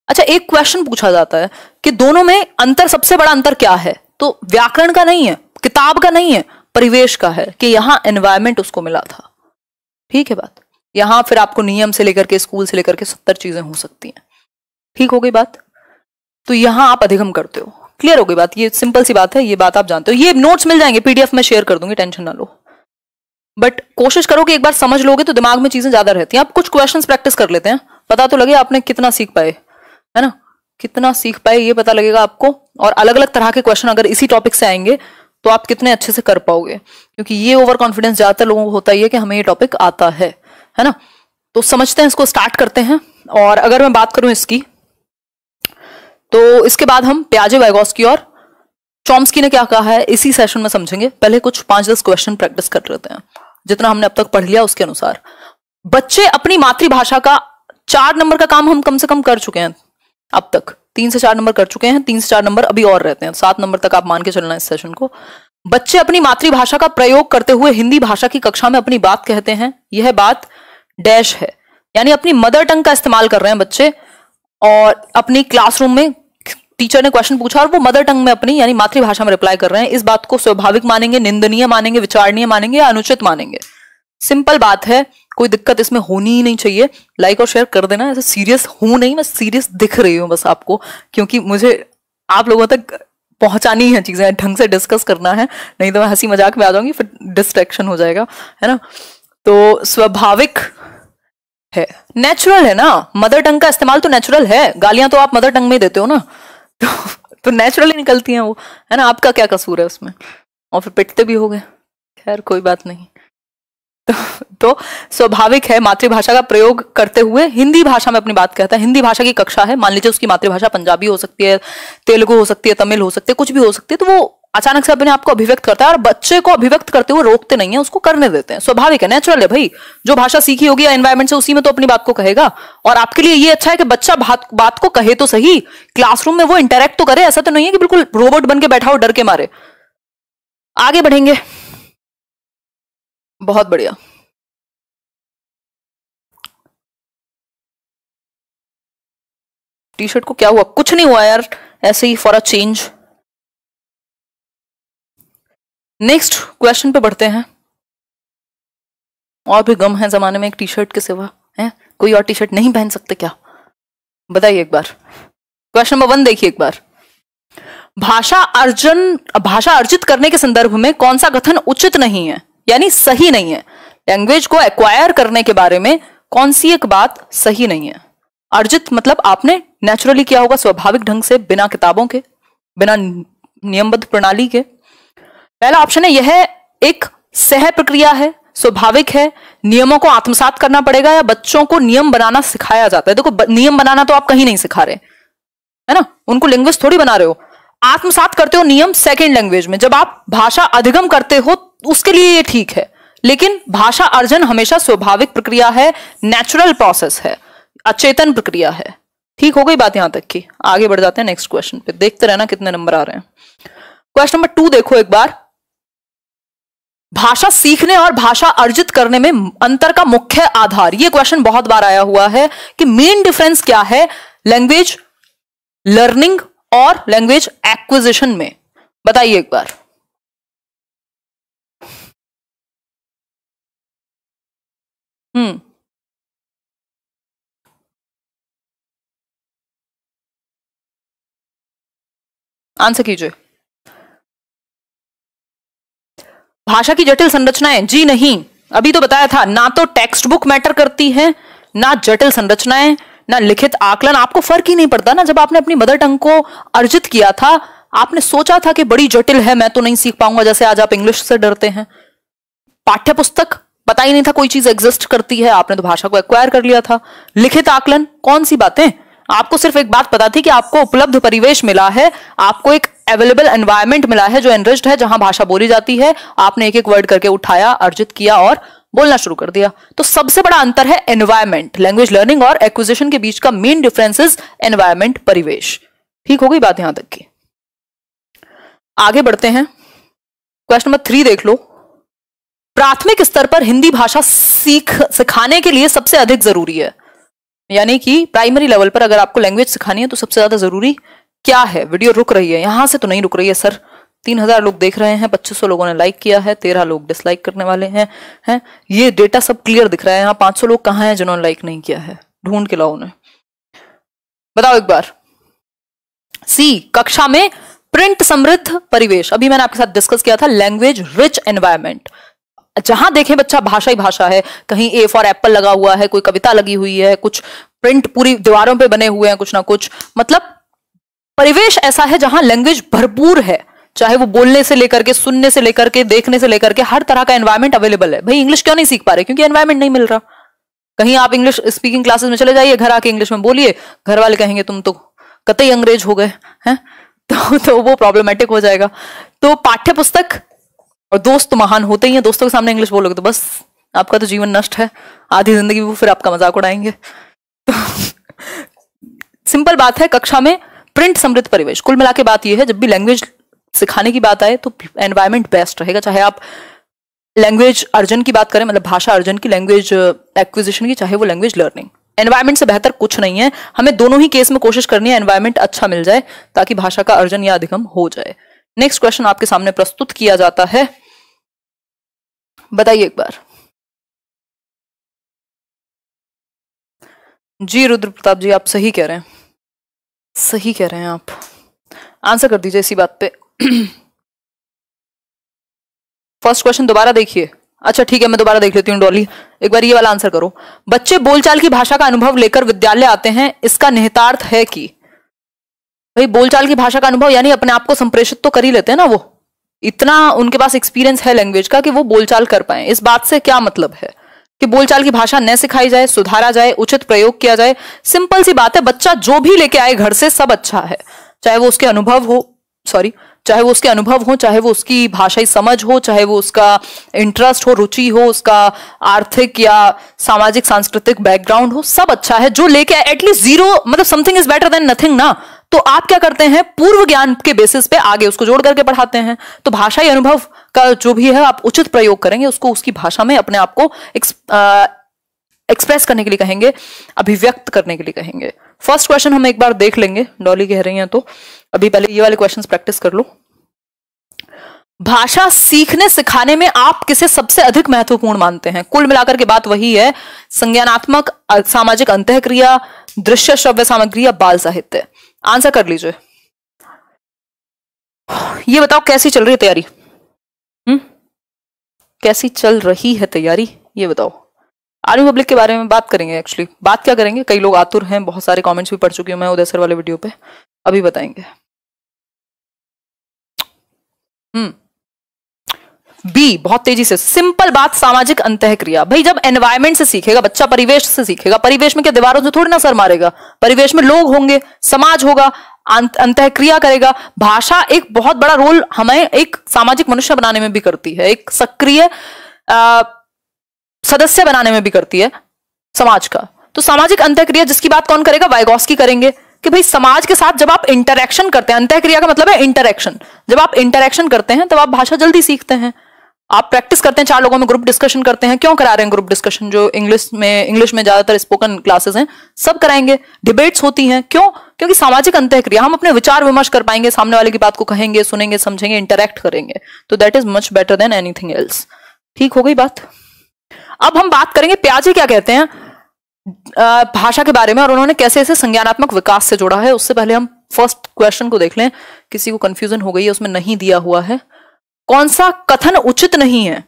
Speaker 1: अच्छा एक क्वेश्चन पूछा जाता है कि दोनों में अंतर, सबसे बड़ा अंतर क्या है, तो व्याकरण का नहीं है, किताब का नहीं है, परिवेश का है कि यहां एनवायरमेंट उसको मिला था। ठीक है बात। यहां फिर आपको नियम से लेकर के, स्कूल से लेकर के 70 चीजें हो सकती हैं। ठीक हो गई बात। तो यहां आप अधिगम करते हो। क्लियर हो गई बात। ये सिंपल सी बात है, ये बात आप जानते हो। ये नोट्स मिल जाएंगे, PDF में शेयर कर दूंगी, टेंशन ना लो। बट कोशिश करो कि एक बार समझ लोगे तो दिमाग में चीजें ज्यादा रहती हैं। आप कुछ क्वेश्चंस प्रैक्टिस कर लेते हैं, पता तो लगे आपने कितना सीख पाए, है ना, कितना सीख पाए ये पता लगेगा आपको। और अलग अलग तरह के क्वेश्चन अगर इसी टॉपिक से आएंगे तो आप कितने अच्छे से कर पाओगे, क्योंकि ये ओवर कॉन्फिडेंस ज्यादातर लोगों को होता ही है कि हमें ये टॉपिक आता है ना। तो समझते हैं, इसको स्टार्ट करते हैं। और अगर मैं बात करूं इसकी, तो इसके बाद हम प्याजे, वाइगोत्स्की और चॉम्स्की ने क्या कहा है इसी सेशन में समझेंगे। पहले कुछ 5-10 क्वेश्चन प्रैक्टिस कर लेते हैं, जितना हमने अब तक पढ़ लिया उसके अनुसार। बच्चे अपनी मातृभाषा का 4 नंबर का काम हम कम से कम कर चुके हैं अब तक। 3 से 4 नंबर कर चुके हैं, 3 से 4 नंबर अभी और रहते हैं, 7 नंबर तक आप मान के चलना इस सेशन को। बच्चे अपनी मातृभाषा का प्रयोग करते हुए हिंदी भाषा की कक्षा में अपनी बात कहते हैं। यह बात डैश है, यानी अपनी मदर टंग का इस्तेमाल कर रहे हैं बच्चे। और अपनी क्लासरूम में टीचर ने क्वेश्चन पूछा और वो मदर टंग में अपनी यानी मातृभाषा में रिप्लाई कर रहे हैं। इस बात को स्वाभाविक मानेंगे, निंदनीय मानेंगे, विचारणीय मानेंगे या अनुचित मानेंगे? सिंपल बात है, कोई दिक्कत इसमें होनी ही नहीं चाहिए। लाइक और शेयर कर देना। ऐसे सीरियस हूं नहीं, मैं सीरियस दिख रही हूं बस आपको, क्योंकि मुझे आप लोगों तक पहुंचानी है चीजें, ढंग से डिस्कस करना है, नहीं तो मैं हंसी मजाक में आ जाऊंगी, फिर डिस्ट्रैक्शन हो जाएगा, है ना। तो स्वाभाविक है, नेचुरल है ना। मदर टंग का इस्तेमाल तो नेचुरल है। गालियां तो आप मदर टंग में ही देते हो ना, तो नेचुरली निकलती हैं वो, है ना। आपका क्या कसूर है उसमें? और फिर पिटते भी हो गए, खैर कोई बात नहीं। तो स्वाभाविक है मातृभाषा का प्रयोग करते हुए हिंदी भाषा में अपनी बात कहता है। हिंदी भाषा की कक्षा है, मान लीजिए उसकी मातृभाषा पंजाबी हो सकती है, तेलुगु हो सकती है, तमिल हो सकती है, कुछ भी हो सकती है। तो वो अचानक से अपने आप को अभिव्यक्त करता है और बच्चे को अभिव्यक्त करते हुए रोकते नहीं है, उसको करने देते हैं। स्वाभाविक है, नेचुरल है भाई। जो भाषा सीखी होगी या एनवायरमेंट से, उसी में तो अपनी बात को कहेगा। और आपके लिए ये अच्छा है कि बच्चा बात को कहे तो सही, क्लासरूम में वो इंटरेक्ट तो करे। ऐसा तो नहीं है कि बिल्कुल रोबोट बन के बैठा हो डर के मारे। आगे बढ़ेंगे, बहुत बढ़िया। टी शर्ट को क्या हुआ? कुछ नहीं हुआ यार, ऐसे ही for a change. Next question पे बढ़ते हैं। और भी गम है जमाने में एक टी शर्ट के सिवा, है कोई और टी शर्ट नहीं पहन सकते क्या? बताइए एक बार। क्वेश्चन नंबर 1 देखिए एक बार। भाषा अर्जित करने के संदर्भ में कौन सा कथन उचित नहीं है, यानी सही नहीं है? लैंग्वेज को एक्वायर करने के बारे में कौन सी एक बात सही नहीं है? अर्जित मतलब आपने नेचुरली किया होगा, स्वाभाविक ढंग से, बिना किताबों के, बिना नियमबद्ध प्रणाली के। पहला ऑप्शन है यह एक सह प्रक्रिया है, स्वाभाविक है, नियमों को आत्मसात करना पड़ेगा, या बच्चों को नियम बनाना सिखाया जाता है। देखो नियम बनाना तो आप कहीं नहीं सिखा रहे, है ना, उनको लिंग्विस्ट थोड़ी बना रहे हो। आत्मसात करते हो नियम सेकेंड लैंग्वेज में। जब आप भाषा अधिगम करते हो उसके लिए ये ठीक है, लेकिन भाषा अर्जन हमेशा स्वाभाविक प्रक्रिया है, नेचुरल प्रोसेस है, अचेतन प्रक्रिया है। ठीक हो गई बात यहां तक की? आगे बढ़ जाते हैं नेक्स्ट क्वेश्चन पे, देखते रहना कितने नंबर आ रहे हैं। क्वेश्चन नंबर 2 देखो एक बार। भाषा सीखने और भाषा अर्जित करने में अंतर का मुख्य आधार। यह क्वेश्चन बहुत बार आया हुआ है कि मेन डिफरेंस क्या है लैंग्वेज लर्निंग और लैंग्वेज एक्विजिशन में। बताइए एक बार। आंसर कीजिए। भाषा की जटिल संरचनाएं? जी नहीं, अभी तो बताया था, ना तो टेक्स्ट बुक मैटर करती है, ना जटिल संरचनाएं, ना लिखित आकलन। आपको फर्क ही नहीं पड़ता ना। जब आपने अपनी मदर टंग को अर्जित किया था, आपने सोचा था कि बड़ी जटिल है, मैं तो नहीं सीख पाऊंगा, जैसे आज आप इंग्लिश से डरते हैं। पाठ्य पुस्तक पता ही नहीं था कोई चीज एग्जिस्ट करती है, आपने तो भाषा को एक्वायर कर लिया था। लिखित आकलन, कौन सी बातें, आपको सिर्फ एक बात पता थी कि आपको उपलब्ध परिवेश मिला है, आपको एक अवेलेबल एनवायरमेंट मिला है जो एनरिच्ड है, जहां भाषा बोली जाती है, आपने एक एक वर्ड करके उठाया, अर्जित किया और बोलना शुरू कर दिया। तो सबसे बड़ा अंतर है एनवायरमेंट। लैंग्वेज लर्निंग और एक्विजिशन के बीच का मेन डिफरेंस इज एनवायरमेंट, परिवेश। ठीक हो गई बात यहां तक की? आगे बढ़ते हैं, क्वेश्चन नंबर 3 देख लो। प्राथमिक स्तर पर हिंदी भाषा सिखाने के लिए सबसे अधिक जरूरी है, यानी कि प्राइमरी लेवल पर अगर आपको लैंग्वेज सिखानी है तो सबसे ज्यादा जरूरी क्या है? वीडियो रुक रही है, यहां से तो नहीं रुक रही है सर। 3000 लोग देख रहे हैं, 2500 लोगों ने लाइक किया है, 13 लोग डिसलाइक करने वाले हैं। ये डेटा सब क्लियर दिख रहा है। यहाँ 500 लोग कहाँ हैं जिन्होंने लाइक नहीं किया है? ढूंढ के लाओ उन्हें, बताओ एक बार। सी, कक्षा में प्रिंट समृद्ध परिवेश। अभी मैंने आपके साथ डिस्कस किया था, लैंग्वेज रिच एनवायरमेंट। जहां देखे बच्चा भाषा ही भाषा है, कहीं ए फॉर एप्पल लगा हुआ है, कोई कविता लगी हुई है, कुछ प्रिंट पूरी दीवारों पे बने हुए हैं, कुछ ना कुछ, मतलब परिवेश ऐसा है जहां लैंग्वेज भरपूर है, चाहे वो बोलने से लेकर के, सुनने से लेकर के, देखने से लेकर के, हर तरह का एनवायरमेंट अवेलेबल है। भाई इंग्लिश क्यों नहीं सीख पा रहे? क्योंकि एनवायरमेंट नहीं मिल रहा। कहीं आप इंग्लिश स्पीकिंग क्लासेस में चले जाइए, घर आके इंग्लिश में बोलिए, घर वाले कहेंगे तुम तो कतई अंग्रेज हो गए हैं, तो वो प्रॉब्लमेटिक हो जाएगा। तो पाठ्य पुस्तक और दोस्त तो महान होते ही हैं, दोस्तों के सामने इंग्लिश बोलोगे तो बस आपका तो जीवन नष्ट है, आधी जिंदगी वो फिर आपका मजाक उड़ाएंगे। सिंपल बात है, कक्षा में प्रिंट समृद्ध परिवेश। कुल मिला के बात यह है, जब भी लैंग्वेज सिखाने की बात आए तो एनवायरमेंट बेस्ट रहेगा, चाहे आप लैंग्वेज अर्जन की बात करें, मतलब भाषा अर्जन की, लैंग्वेज एक्विजिशन की, चाहे वो लैंग्वेज लर्निंग। एनवायरमेंट से बेहतर कुछ नहीं है। हमें दोनों ही केस में कोशिश करनी है एनवायरमेंट अच्छा मिल जाए ताकि भाषा का अर्जन या अधिगम हो जाए। नेक्स्ट क्वेश्चन आपके सामने प्रस्तुत किया जाता है, बताइए एक बार। जी रुद्र प्रताप जी, आप सही कह रहे हैं, सही कह रहे हैं आप। आंसर कर दीजिए इसी बात पे। फर्स्ट क्वेश्चन दोबारा देखिए। अच्छा ठीक है, मैं दोबारा देख लेती हूँ। डॉली, एक बार ये वाला आंसर करो। बच्चे बोलचाल की भाषा का अनुभव लेकर विद्यालय आते हैं, इसका निहितार्थ है कि, भाई बोलचाल की भाषा का अनुभव यानी अपने आप को संप्रेषित तो कर ही लेते हैं ना, वो इतना उनके पास एक्सपीरियंस है लैंग्वेज का कि वो बोलचाल कर पाए। इस बात से क्या मतलब है कि बोलचाल की भाषा न सिखाई जाए, सुधारा जाए, उचित प्रयोग किया जाए। सिंपल सी बात है, बच्चा जो भी लेके आए घर से सब अच्छा है, चाहे वो उसके अनुभव हो, चाहे वो उसके अनुभव हो, चाहे वो उसकी भाषाई समझ हो, चाहे वो उसका इंटरेस्ट हो, रुचि हो, उसका आर्थिक या सामाजिक सांस्कृतिक बैकग्राउंड हो, सब अच्छा है। जो लेके आए एटलीस्ट 0, मतलब something is better than nothing ना। तो आप क्या करते हैं, पूर्व ज्ञान के बेसिस पे आगे उसको जोड़ करके पढ़ाते हैं। तो भाषाई अनुभव का जो भी है आप उचित प्रयोग करेंगे, उसको उसकी भाषा में अपने आप को एक्सप्रेस करने के लिए कहेंगे, अभिव्यक्त करने के लिए कहेंगे। फर्स्ट क्वेश्चन हम एक बार देख लेंगे, डॉली कह रही हैं तो अभी पहले ये वाले क्वेश्चंस प्रैक्टिस कर लो। भाषा सीखने सिखाने में आप किसे सबसे अधिक महत्वपूर्ण मानते हैं? कुल मिलाकर के बात वही है, संज्ञानात्मक, सामाजिक अंतःक्रिया, दृश्य श्रव्य सामग्री या बाल साहित्य। आंसर कर लीजिए। ये बताओ कैसी चल रही है तैयारी? कैसी चल रही है तैयारी, ये बताओ। आर्मी पब्लिक के बारे में बात करेंगे। एक्चुअली बात क्या करेंगे, कई लोग आतुर हैं, बहुत सारे कमेंट्स भी पढ़ चुकी हूं मैं उदय सर वाले वीडियो पे, अभी बताएंगे। बी, बहुत तेजी से, सिंपल बात, सामाजिक अंतःक्रिया। भाई जब एनवायरमेंट से सीखेगा बच्चा, परिवेश से सीखेगा। परिवेश में क्या दीवारों से थोड़ी ना सर मारेगा, परिवेश में लोग होंगे, समाज होगा, अंतःक्रिया करेगा। भाषा एक बहुत बड़ा रोल हमें एक सामाजिक मनुष्य बनाने में भी करती है, एक सक्रिय सदस्य बनाने में भी करती है समाज का। तो सामाजिक अंतःक्रिया जिसकी बात कौन करेगा, वाइगॉस्की करेंगे कि भाई समाज के साथ जब आप इंटरेक्शन करते हैं, अंतःक्रिया का मतलब है इंटरेक्शन, जब आप इंटरेक्शन करते हैं तब आप भाषा जल्दी सीखते हैं। आप प्रैक्टिस करते हैं, 4 लोगों में ग्रुप डिस्कशन करते हैं। क्यों करा रहे हैं ग्रुप डिस्कशन? जो इंग्लिश में ज्यादातर स्पोकन क्लासेस हैं सब कराएंगे। डिबेट्स होती हैं, क्यों? क्योंकि सामाजिक अंतःक्रिया, हम अपने विचार विमर्श कर पाएंगे, सामने वाले की बात को कहेंगे, सुनेंगे, समझेंगे, इंटरेक्ट करेंगे। तो that is much better than anything else. ठीक हो गई बात। अब हम बात करेंगे पियाजे क्या कहते हैं भाषा के बारे में और उन्होंने कैसे इसे संज्ञानात्मक विकास से जोड़ा है। उससे पहले हम फर्स्ट क्वेश्चन को देख लें, किसी को कंफ्यूजन हो गई है, उसमें नहीं दिया हुआ है। कौन सा कथन उचित नहीं है?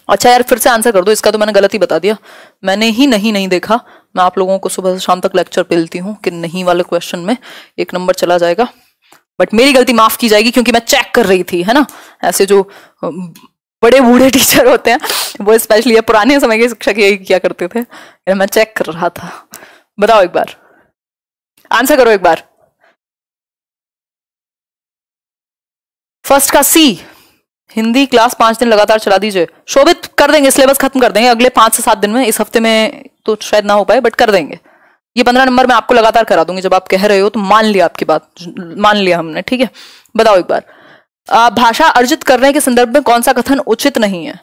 Speaker 1: अच्छा यार फिर से आंसर कर दो, इसका तो मैंने गलत ही बता दिया, मैंने ही नहीं देखा। मैं आप लोगों को सुबह से शाम तक लेक्चर पेलती हूँ कि नहीं वाले क्वेश्चन में 1 नंबर चला जाएगा, बट मेरी गलती माफ की जाएगी क्योंकि मैं चेक कर रही थी, है ना। ऐसे जो बड़े बूढ़े टीचर होते हैं वो स्पेशली पुराने समय के शिक्षक यही किया करते थे, मैं चेक कर रहा था। बताओ एक बार, आंसर करो एक बार। फर्स्ट का सी, हिंदी क्लास 5 दिन लगातार चला दीजिए। शोभित कर देंगे, सिलेबस खत्म कर देंगे अगले 5 से 7 दिन में। इस हफ्ते में तो शायद ना हो पाए, बट कर देंगे। ये 15 नंबर में आपको लगातार करा दूंगी। जब आप कह रहे हो तो मान लिया, आपकी बात मान लिया हमने, ठीक है। बताओ एक बार, भाषा अर्जित करने के संदर्भ में कौन सा कथन उचित नहीं है?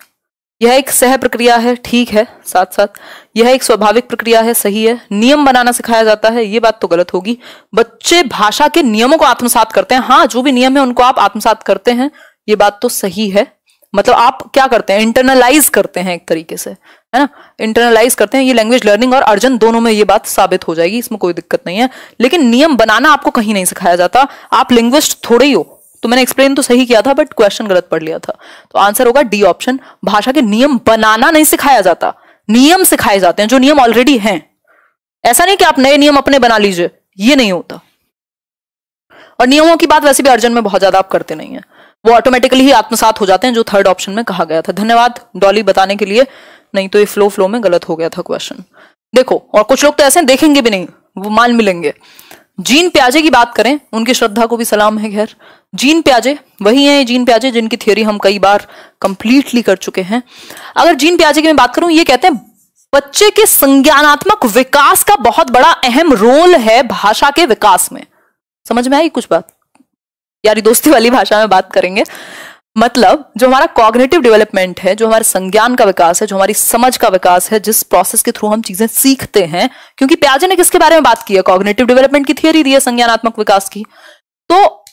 Speaker 1: यह एक सह प्रक्रिया है, ठीक है। साथ साथ यह एक स्वाभाविक प्रक्रिया है, सही है। नियम बनाना सिखाया जाता है, ये बात तो गलत होगी। बच्चे भाषा के नियमों को आत्मसात करते हैं, हाँ, जो भी नियम है उनको आप आत्मसात करते हैं, ये बात तो सही है। मतलब आप क्या करते हैं, इंटरनलाइज करते हैं एक तरीके से, है ना, इंटरनलाइज करते हैं। ये लैंग्वेज लर्निंग और अर्जन दोनों में ये बात साबित हो जाएगी, इसमें कोई दिक्कत नहीं है। लेकिन नियम बनाना आपको कहीं नहीं सिखाया जाता। आप लिंग्विस्ट थोड़े ही हो। तो मैंने एक्सप्लेन तो सही किया था, बट क्वेश्चन गलत पढ़ लिया था। तो आंसर होगा डी ऑप्शन। भाषा के नियम बनाना नहीं सिखाया जाता, नियम सिखाए जाते हैं जो नियम ऑलरेडी हैं। ऐसा नहीं कि आप नए नियम अपने बना लीजिए, ये नहीं होता। और नियमों की बात वैसे भी अर्जन में बहुत ज्यादा आप करते नहीं है, वो ऑटोमेटिकली ही आत्मसात हो जाते हैं, जो थर्ड ऑप्शन में कहा गया था। धन्यवाद डॉली बताने के लिए, नहीं तो ये फ्लो में गलत हो गया था क्वेश्चन। देखो, और कुछ लोग तो ऐसे देखेंगे भी नहीं, वो मान मिलेंगे। जीन प्याजे की बात करें, उनकी श्रद्धा को भी सलाम है। खैर, जीन प्याजे वही हैं, जीन प्याजे जिनकी थियोरी हम कई बार कंप्लीटली कर चुके हैं। अगर जीन प्याजे की मैं बात करूं, ये कहते हैं बच्चे के संज्ञानात्मक विकास का बहुत बड़ा अहम रोल है भाषा के विकास में। समझ में आई कुछ बात? यारी दोस्ती वाली भाषा में बात करेंगे। मतलब जो हमारा कॉग्निटिव डेवलपमेंट है, जो हमारे संज्ञान का विकास है, जो हमारी समझ का विकास है, जिस प्रोसेस के थ्रू हम चीजें सीखते हैं, क्योंकि प्याजे ने किसके बारे में बात की है? कॉग्निटिव डेवलपमेंट की थियरी दी है, संज्ञानात्मक विकास की। तो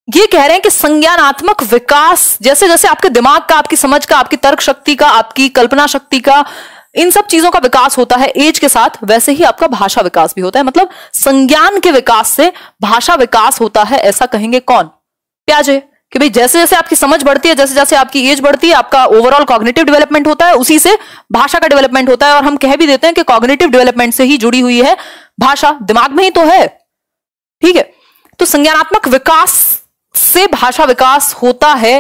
Speaker 1: ये कह रहे हैं कि संज्ञानात्मक विकास जैसे जैसे आपके दिमाग का, आपकी समझ का, आपकी तर्क शक्ति का, आपकी कल्पना शक्ति का, इन सब चीजों का विकास होता है एज के साथ, वैसे ही आपका भाषा विकास भी होता है। मतलब संज्ञान के विकास से भाषा विकास होता है, ऐसा कहेंगे कौन? प्याजे। कि भाई जैसे जैसे आपकी समझ बढ़ती है, जैसे जैसे आपकी एज बढ़ती है, आपका ओवरऑल कॉग्निटिव डेवलपमेंट होता है, उसी से भाषा का डेवलपमेंट होता है। और हम कह भी देते हैं कि कॉग्निटिव डेवलपमेंट से ही जुड़ी हुई है भाषा, दिमाग में ही तो है, ठीक है। तो संज्ञानात्मक विकास से भाषा विकास होता है,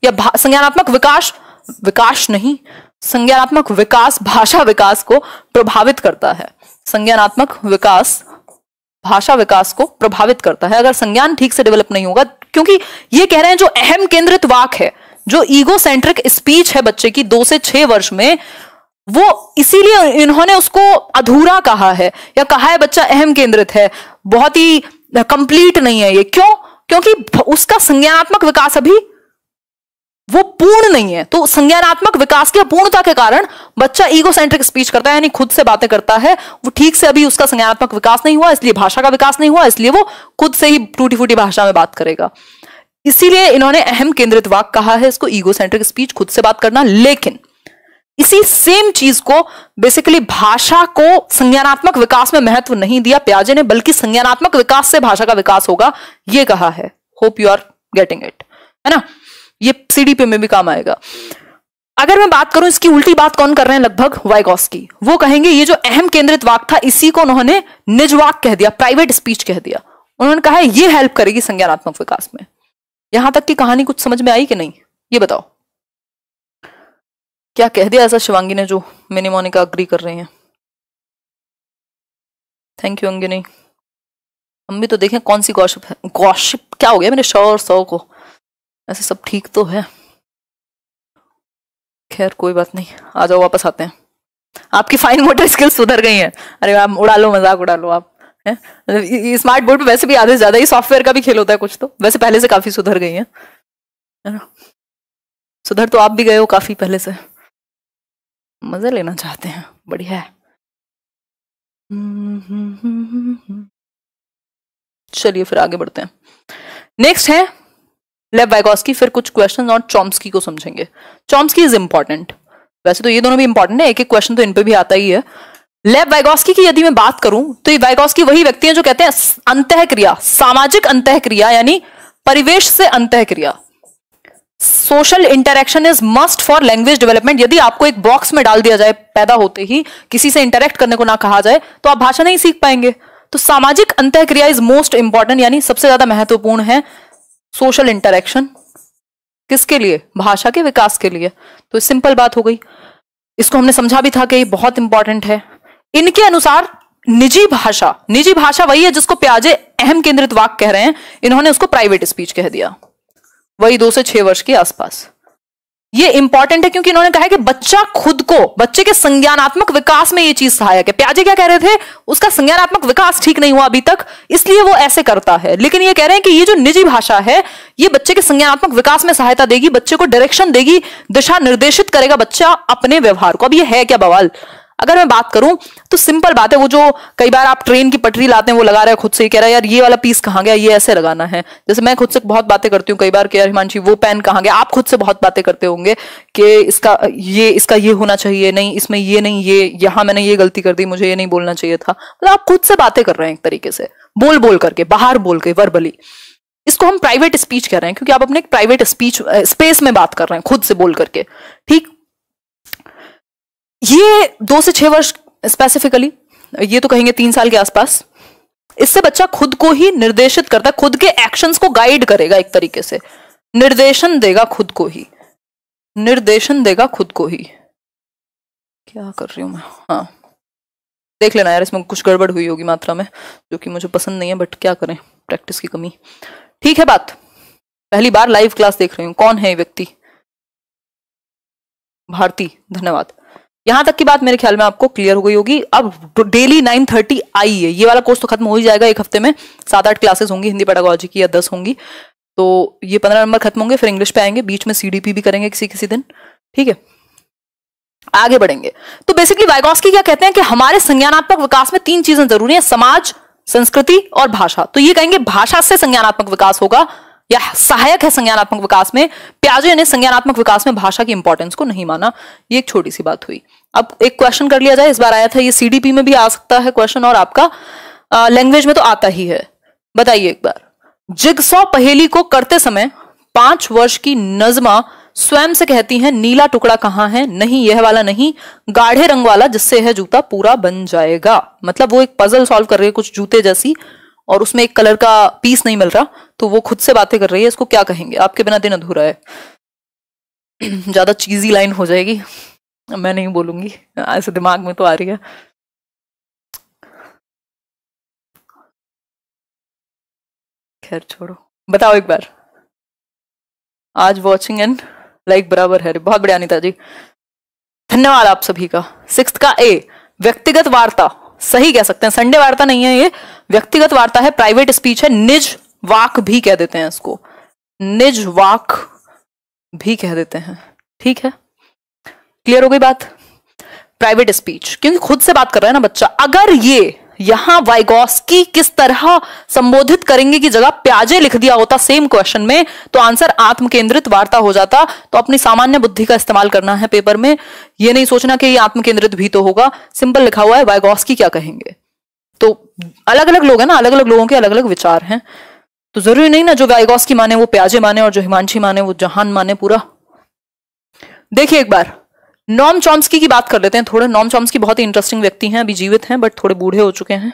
Speaker 1: या संज्ञानात्मक विकास नहीं, संज्ञानात्मक विकास भाषा विकास को प्रभावित करता है। संज्ञानात्मक विकास भाषा विकास को प्रभावित करता है अगर संज्ञान ठीक से डेवलप नहीं होगा। क्योंकि ये कह रहे हैं जो अहम केंद्रित वाक है, जो ईगो सेंट्रिक स्पीच है बच्चे की 2 से 6 वर्ष में, वो इसीलिए इन्होंने उसको अधूरा कहा है, या कहा है बच्चा अहम केंद्रित है, बहुत ही कंप्लीट नहीं है ये। क्यों? क्योंकि उसका संज्ञानात्मक विकास अभी वो पूर्ण नहीं है। तो संज्ञानात्मक विकास की अपूर्णता के कारण बच्चा ईगो सेंट्रिक स्पीच करता है, यानी खुद से बातें करता है। वो ठीक से अभी उसका संज्ञानात्मक विकास नहीं हुआ, इसलिए भाषा का विकास नहीं हुआ, इसलिए वो खुद से ही टूटी फूटी भाषा में बात करेगा। इसीलिए इन्होंने अहम केंद्रित वाक कहा है इसको, ईगो सेंट्रिक स्पीच, खुद से बात करना। लेकिन इसी सेम चीज को बेसिकली भाषा को संज्ञानात्मक विकास में महत्व नहीं दिया प्याजे ने, बल्कि संज्ञानात्मक विकास से भाषा का विकास होगा, ये कहा है। Hope you are getting it, है ना। ये सीडीपी में भी काम आएगा। अगर मैं बात करूं, इसकी उल्टी बात कौन कर रहे हैं? लगभग वाइगॉस्की। वो कहेंगे ये जो अहम केंद्रित वाक था, इसी को उन्होंने निज वाक कह दिया, प्राइवेट स्पीच कह दिया। उन्होंने कहा है ये हेल्प करेगी संज्ञानात्मक विकास में। यहां तक की कहानी कुछ समझ में आई कि नहीं, ये बताओ। क्या कह दिया ऐसा शिवांगी ने, जो मिनी मोनिका अग्री कर रही हैं? Thank you Angini. हम भी तो देखें कौन सी गॉसिप है। गॉसिप क्या हो गया मेरे शो और सौ को? ऐसे सब ठीक तो है। खैर कोई बात नहीं, आ जाओ वापस आते हैं। आपकी फाइन मोटर स्किल्स सुधर गई हैं। अरे आप उड़ा लो, मजाक उड़ा लो आप, है। स्मार्ट बोर्ड पे वैसे भी आधे से ज्यादा ही सॉफ्टवेयर का भी खेल होता है कुछ, तो वैसे पहले से काफी सुधर गई है ना। सुधर तो आप भी गए हो काफी पहले से। मजे लेना चाहते हैं, बढ़िया है। चलिए फिर आगे बढ़ते हैं। नेक्स्ट है लेव वाइगॉस्की, फिर कुछ क्वेश्चन और चॉम्स्की को समझेंगे। चॉम्स्की इज इंपॉर्टेंट, वैसे तो ये दोनों भी इंपॉर्टेंट है, एक एक क्वेश्चन तो इन पे भी आता ही है। लेव वाइगॉस्की की यदि मैं बात करूं, तो ये वाइगॉस्की वही व्यक्ति हैं जो कहते हैं अंतःक्रिया, सामाजिक अंतःक्रिया यानी परिवेश से अंतःक्रिया, social interaction is must for language development. यदि आपको एक बॉक्स में डाल दिया जाए पैदा होते ही, किसी से इंटरेक्ट करने को ना कहा जाए, तो आप भाषा नहीं सीख पाएंगे। तो सामाजिक अंतःक्रिया इज मोस्ट इंपॉर्टेंट, यानी सबसे ज्यादा महत्वपूर्ण है सोशल इंटरेक्शन। किसके लिए? भाषा के विकास के लिए। तो सिंपल बात हो गई, इसको हमने समझा भी था कि ये बहुत इंपॉर्टेंट है। इनके अनुसार निजी भाषा, निजी भाषा वही है जिसको पियाजे अहम केंद्रित वाक्य कह रहे हैं, इन्होंने उसको प्राइवेट स्पीच कह दिया, वही 2 से 6 वर्ष के आसपास। ये इंपॉर्टेंट है क्योंकि इन्होंने कहा है कि बच्चा खुद को, बच्चे के संज्ञानात्मक विकास में ये चीज सहायक है। पियाजे क्या कह रहे थे, उसका संज्ञानात्मक विकास ठीक नहीं हुआ अभी तक, इसलिए वो ऐसे करता है। लेकिन ये कह रहे हैं कि ये जो निजी भाषा है ये बच्चे के संज्ञानात्मक विकास में सहायता देगी, बच्चे को डायरेक्शन देगी, दिशा निर्देशित करेगा बच्चा अपने व्यवहार को। अब ये है क्या बवाल? अगर मैं बात करूं तो सिंपल बात है, वो जो कई बार आप ट्रेन की पटरी लाते हैं वो लगा रहा है खुद से, कह रहा है यार ये वाला पीस कहां गया, ये ऐसे लगाना है। जैसे मैं खुद से बहुत बातें करती हूँ कई बार कि यार हिमांशी वो पेन कहां गया, आप खुद से बहुत बातें करते होंगे कि इसका ये होना चाहिए, नहीं इसमें ये नहीं, ये यहां मैंने ये गलती कर दी, मुझे ये नहीं बोलना चाहिए था। मतलब आप खुद से बातें कर रहे हैं एक तरीके से, बोल बोल करके, बाहर बोल के, वर्बली। इसको हम प्राइवेट स्पीच कह रहे हैं क्योंकि आप अपने प्राइवेट स्पीच स्पेस में बात कर रहे हैं खुद से बोल करके। ठीक, ये 2 से 6 वर्ष स्पेसिफिकली, ये तो कहेंगे 3 साल के आसपास। इससे बच्चा खुद को ही निर्देशित करता है, खुद के एक्शंस को गाइड करेगा, एक तरीके से निर्देशन देगा खुद को ही, निर्देशन देगा खुद को ही। क्या कर रही हूं मैं? हाँ, देख लेना यार, इसमें कुछ गड़बड़ हुई होगी मात्रा में जो कि मुझे पसंद नहीं है, बट क्या करें, प्रैक्टिस की कमी। ठीक है बात, पहली बार लाइव क्लास देख रही हूं। कौन है ये व्यक्ति? भारती, धन्यवाद। यहां तक की बात मेरे ख्याल में आपको क्लियर हो गई होगी। अब डेली 9:30 आई है, ये वाला कोर्स तो खत्म हो ही जाएगा एक हफ्ते में। 7-8 क्लासेस होंगी हिंदी पेडागोजी की, या 10 होंगी, तो ये 15 नंबर खत्म होंगे, फिर इंग्लिश पे आएंगे, बीच में सीडीपी भी करेंगे किसी किसी दिन। ठीक है, आगे बढ़ेंगे। तो बेसिकली वाइगॉस्की क्या कहते हैं कि हमारे संज्ञानात्मक विकास में 3 चीजें जरूरी है, समाज, संस्कृति और भाषा। तो ये कहेंगे भाषा से संज्ञानात्मक विकास होगा या सहायक है संज्ञानात्मक विकास में। पियाजे ने संज्ञानात्मक विकास में भाषा की इंपॉर्टेंस को नहीं माना। ये एक छोटी सी बात हुई। अब एक क्वेश्चन कर लिया जाए, इस बार आया था, ये सीडीपी में भी आ सकता है क्वेश्चन और आपका लैंग्वेज में तो आता ही है। बताइए एक बार, जिगसॉ पहेली को करते समय 5 वर्ष की नजमा स्वयं से कहती है नीला टुकड़ा कहां है, नहीं यह वाला नहीं, गाढ़े रंग वाला जिससे है जूता पूरा बन जाएगा। मतलब वो एक पजल सॉल्व कर रही है कुछ जूते जैसी, और उसमें एक कलर का पीस नहीं मिल रहा, तो वो खुद से बातें कर रही है। इसको क्या कहेंगे? आपके बिना दिन अधूरा है। ज्यादा चीजी लाइन हो जाएगी, मैं नहीं बोलूंगी, ऐसे दिमाग में तो आ रही है। खैर छोड़ो, बताओ एक बार। आज वॉचिंग एंड लाइक बराबर है, बहुत बढ़िया अनिता जी, धन्यवाद आप सभी का। 6th का ए, व्यक्तिगत वार्ता, सही कह सकते हैं, संडे वार्ता नहीं है ये, व्यक्तिगत वार्ता है, प्राइवेट स्पीच है, निज वाक भी कह देते हैं इसको, निज वाक भी कह देते हैं। ठीक है, क्लियर हो गई बात? प्राइवेट स्पीच, क्योंकि खुद से बात कर रहा है ना बच्चा। अगर ये यहां वाइगॉस्की किस तरह संबोधित करेंगे की जगह पियाजे लिख दिया होता सेम क्वेश्चन में, तो आंसर आत्म केंद्रित वार्ता हो जाता। तो अपनी सामान्य बुद्धि का इस्तेमाल करना है पेपर में, ये नहीं सोचना कि ये आत्म केंद्रित भी तो होगा। सिंपल लिखा हुआ है वाइगॉस्की क्या कहेंगे। तो अलग अलग लोग हैं ना, अलग अलग लोगों के अलग अलग विचार हैं, तो जरूरी नहीं ना जो वाइगॉस्की माने वो पियाजे माने, और जो हिमांशी माने वो जहान माने पूरा। देखिए एक बार नॉम चॉम्स्की की बात कर लेते हैं थोड़ा। नॉम चॉम्स्की बहुत ही इंटरेस्टिंग व्यक्ति हैं, अभी जीवित हैं बट थोड़े बूढ़े हो चुके हैं।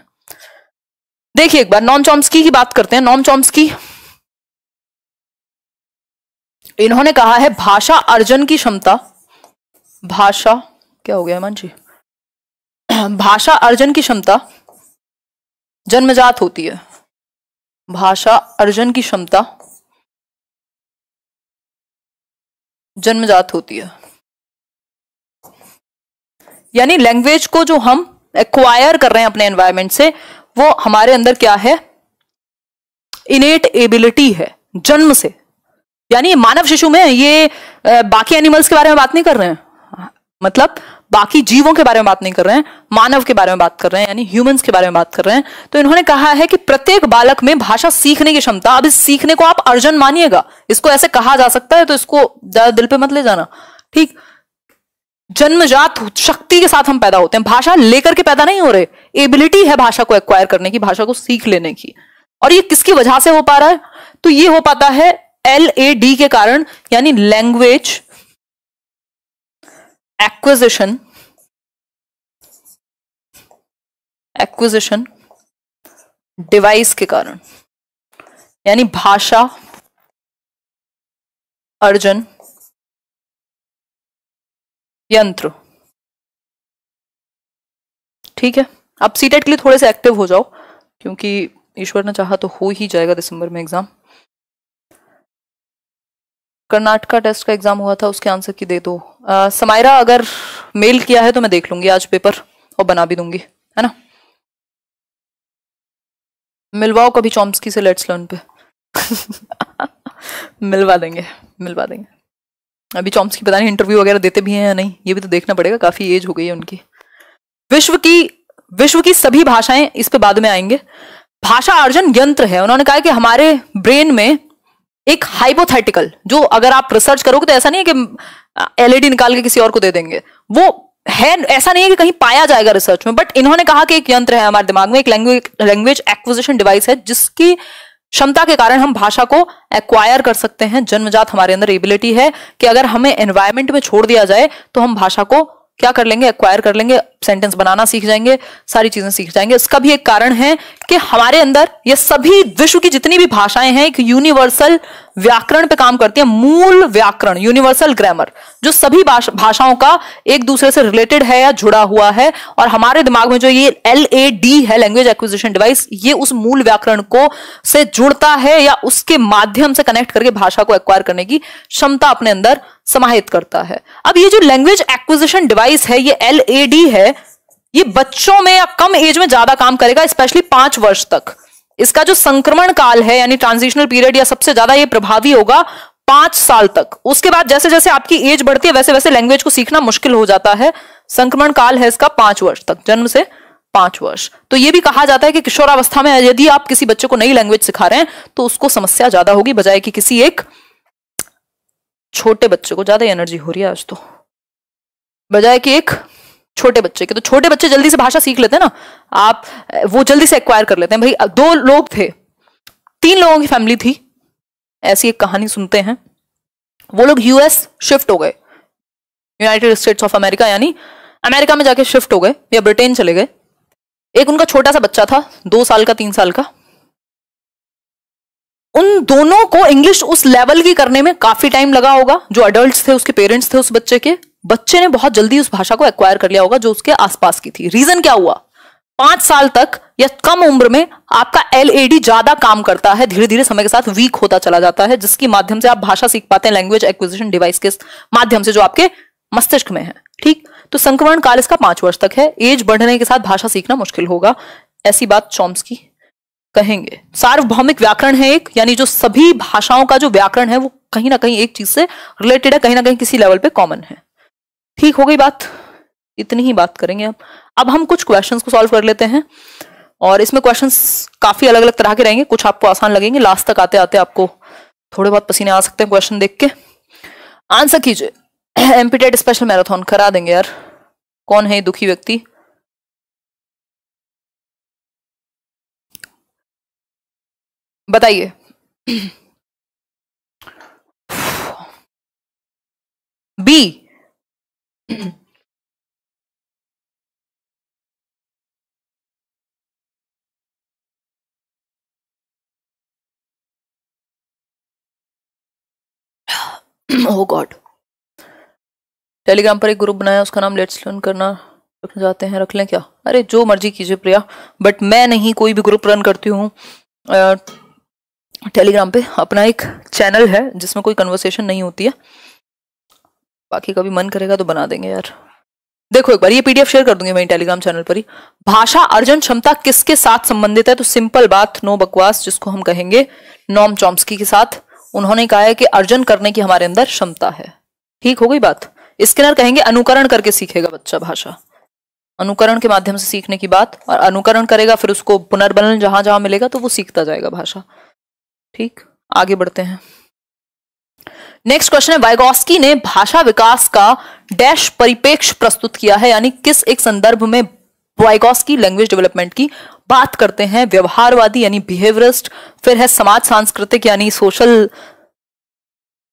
Speaker 1: देखिए एक बार नॉम चॉम्स्की की बात करते हैं। नॉम चॉम्स्की, इन्होंने कहा है भाषा अर्जन की क्षमता, भाषा क्या हो गया मानजी, भाषा अर्जन की क्षमता जन्मजात होती है। भाषा अर्जन की क्षमता जन्मजात होती है, यानी लैंग्वेज को जो हम एक्वायर कर रहे हैं अपने एनवायरनमेंट से, वो हमारे अंदर क्या है, इनेट एबिलिटी है, जन्म से। यानी मानव शिशु में ये बाकी एनिमल्स के बारे में बात नहीं कर रहे हैं, मतलब बाकी जीवों के बारे में बात नहीं कर रहे हैं, मानव के बारे में बात कर रहे हैं, यानी ह्यूमंस के बारे में बात कर रहे हैं। तो इन्होंने कहा है कि प्रत्येक बालक में भाषा सीखने की क्षमता, अब इस सीखने को आप अर्जन मानिएगा, इसको ऐसे कहा जा सकता है, तो इसको ज्यादा दिल पे मत ले जाना। ठीक, जन्मजात शक्ति के साथ हम पैदा होते हैं, भाषा लेकर के पैदा नहीं हो रहे, एबिलिटी है भाषा को एक्वायर करने की, भाषा को सीख लेने की। और ये किसकी वजह से हो पा रहा है? तो ये हो पाता है LAD के कारण, यानी लैंग्वेज एक्विजिशन डिवाइस के कारण, यानी भाषा अर्जन यंत्र। ठीक है, आप सीटेट के लिए थोड़े से एक्टिव हो जाओ, क्योंकि ईश्वर ने चाहा तो हो ही जाएगा दिसंबर में एग्जाम। कर्नाटका टेस्ट का एग्जाम हुआ था, उसके आंसर की दे दो। समायरा अगर मेल किया है तो मैं देख लूंगी आज पेपर और बना भी दूंगी, है ना। मिलवाओ कभी चॉम्स्की से लेट्स लर्न पे। मिलवा देंगे, मिलवा देंगे। अभी चॉम्स्की पता नहीं इंटरव्यू वगैरह देते भी हैं या नहीं, ये भी तो देखना पड़ेगा, काफी एज हो गई है उनकी। विश्व की सभी भाषाएं, इस पे बाद में आएंगे। भाषा अर्जन यंत्र है, उन्होंने कहा कि हमारे ब्रेन में एक हाइपोथेटिकल, जो अगर आप रिसर्च करोगे तो ऐसा नहीं है कि एलईडी निकाल के किसी और को दे देंगे, वो है, ऐसा नहीं है कि कहीं पाया जाएगा रिसर्च में, बट इन्होंने कहा कि एक यंत्र है हमारे दिमाग में, एक लैंग्वेज एक्विजिशन डिवाइस है, जिसकी क्षमता के कारण हम भाषा को एक्वायर कर सकते हैं। जन्मजात हमारे अंदर एबिलिटी है कि अगर हमें एनवायरमेंट में छोड़ दिया जाए तो हम भाषा को क्या कर लेंगे, एक्वायर कर लेंगे, सेंटेंस बनाना सीख जाएंगे, सारी चीजें सीख जाएंगे। इसका भी एक कारण है कि हमारे अंदर ये सभी विश्व की जितनी भी भाषाएं हैं एक यूनिवर्सल व्याकरण पे काम करती है, मूल व्याकरण, यूनिवर्सल ग्रामर, जो सभी भाषाओं का एक दूसरे से रिलेटेड है या जुड़ा हुआ है। और हमारे दिमाग में जो ये LAD है, लैंग्वेज एक्विजिशन डिवाइस, ये उस मूल व्याकरण को से जुड़ता है या उसके माध्यम से कनेक्ट करके भाषा को एक्वायर करने की क्षमता अपने अंदर समाहित करता है। अब ये जो लैंग्वेज एक्विजिशन डिवाइस है, ये LAD है, ये बच्चों में या कम एज में ज्यादा काम करेगा, स्पेशली 5 वर्ष तक। इसका जो संक्रमण काल है यानी ट्रांजिशनल पीरियड, या सबसे ज्यादा ये प्रभावी होगा 5 साल तक। उसके बाद जैसे जैसे आपकी एज बढ़ती है वैसे वैसे लैंग्वेज को सीखना मुश्किल हो जाता है। संक्रमण काल है इसका 5 वर्ष तक, जन्म से 5 वर्ष। तो ये भी कहा जाता है कि किशोरावस्था में यदि आप किसी बच्चे को नई लैंग्वेज सिखा रहे हैं तो उसको समस्या ज्यादा होगी, बजाय कि किसी एक छोटे बच्चे को। ज्यादा एनर्जी हो रही है आज तो, बजाय कि एक छोटे बच्चे के। तो छोटे बच्चे जल्दी से भाषा सीख लेते हैं ना, आप वो जल्दी से एक्वायर कर लेते हैं। भाई 2 लोग थे, 3 लोगों की फैमिली थी, ऐसी एक कहानी सुनते हैं। वो लोग US शिफ्ट हो गए, यूनाइटेड स्टेट्स ऑफ अमेरिका, यानी अमेरिका में जाके शिफ्ट हो गए या ब्रिटेन चले गए। एक उनका छोटा सा बच्चा था, 2 साल का, 3 साल का। उन दोनों को इंग्लिश उस लेवल की करने में काफी टाइम लगा होगा। जो अडल्ट्स थे, उसके पेरेंट्स थे उस बच्चे ने बहुत जल्दी उस भाषा को एक्वायर कर लिया होगा जो उसके आसपास की थी। रीजन क्या हुआ? 5 साल तक या कम उम्र में आपका LAD ज्यादा काम करता है, धीरे धीरे समय के साथ वीक होता चला जाता है, जिसकी माध्यम से आप भाषा सीख पाते हैं लैंग्वेज एक्विजिशन डिवाइस के माध्यम से, जो आपके मस्तिष्क में है। ठीक, तो संक्रमण काल इसका 5 वर्ष तक है। एज बढ़ने के साथ भाषा सीखना मुश्किल होगा, ऐसी बात चॉम्स्की कहेंगे। सार्वभौमिक व्याकरण है एक, यानी जो सभी भाषाओं का जो व्याकरण है वो कहीं ना कहीं एक चीज से रिलेटेड है, कहीं ना कहीं किसी लेवल पे कॉमन है। ठीक हो गई बात, इतनी ही बात करेंगे अब हम कुछ क्वेश्चंस को सॉल्व कर लेते हैं, और इसमें क्वेश्चंस काफी अलग अलग तरह के रहेंगे। कुछ आपको आसान लगेंगे, लास्ट तक आते आते आपको थोड़े बहुत पसीने आ सकते हैं क्वेश्चन देख के। आंसर कीजिए। एमपीटेट स्पेशल मैराथन करा देंगे यार। कौन है दुखी व्यक्ति? बताइए। बी। ओह गॉड। टेलीग्राम पर एक ग्रुप बनाया, उसका नाम लेट्स लर्न करना रखना चाहते हैं, रख लें क्या? अरे जो मर्जी कीजिए प्रिया, बट मैं नहीं कोई भी ग्रुप रन करती हूँ टेलीग्राम पे। अपना एक चैनल है जिसमें कोई कन्वर्सेशन नहीं होती है। बाकी कभी मन करेगा तो बना देंगे यार। देखो एक बार ये PDF शेयर कर दूंगी मैं टेलीग्राम चैनल पर ही। भाषा अर्जन क्षमता किसके साथ संबंधित है? तो सिंपल बात, नो बकवास, जिसको हम कहेंगे नोम चॉम्स्की के साथ। उन्होंने कहा है कि अर्जन करने की हमारे अंदर क्षमता है। ठीक हो गई बात। स्किनर कहेंगे अनुकरण करके सीखेगा बच्चा भाषा, अनुकरण के माध्यम से सीखने की बात, और अनुकरण करेगा फिर उसको पुनर्बलन जहां जहां मिलेगा तो वो सीखता जाएगा भाषा। ठीक, आगे बढ़ते हैं। नेक्स्ट क्वेश्चन है, वाइगॉस्की ने भाषा विकास का डैश परिप्रेक्ष्य प्रस्तुत किया है, यानी किस एक संदर्भ में वाइगॉस्की लैंग्वेज डेवलपमेंट की बात करते हैं? व्यवहारवादी यानी बिहेवियरिस्ट, फिर है समाज सांस्कृतिक यानी सोशल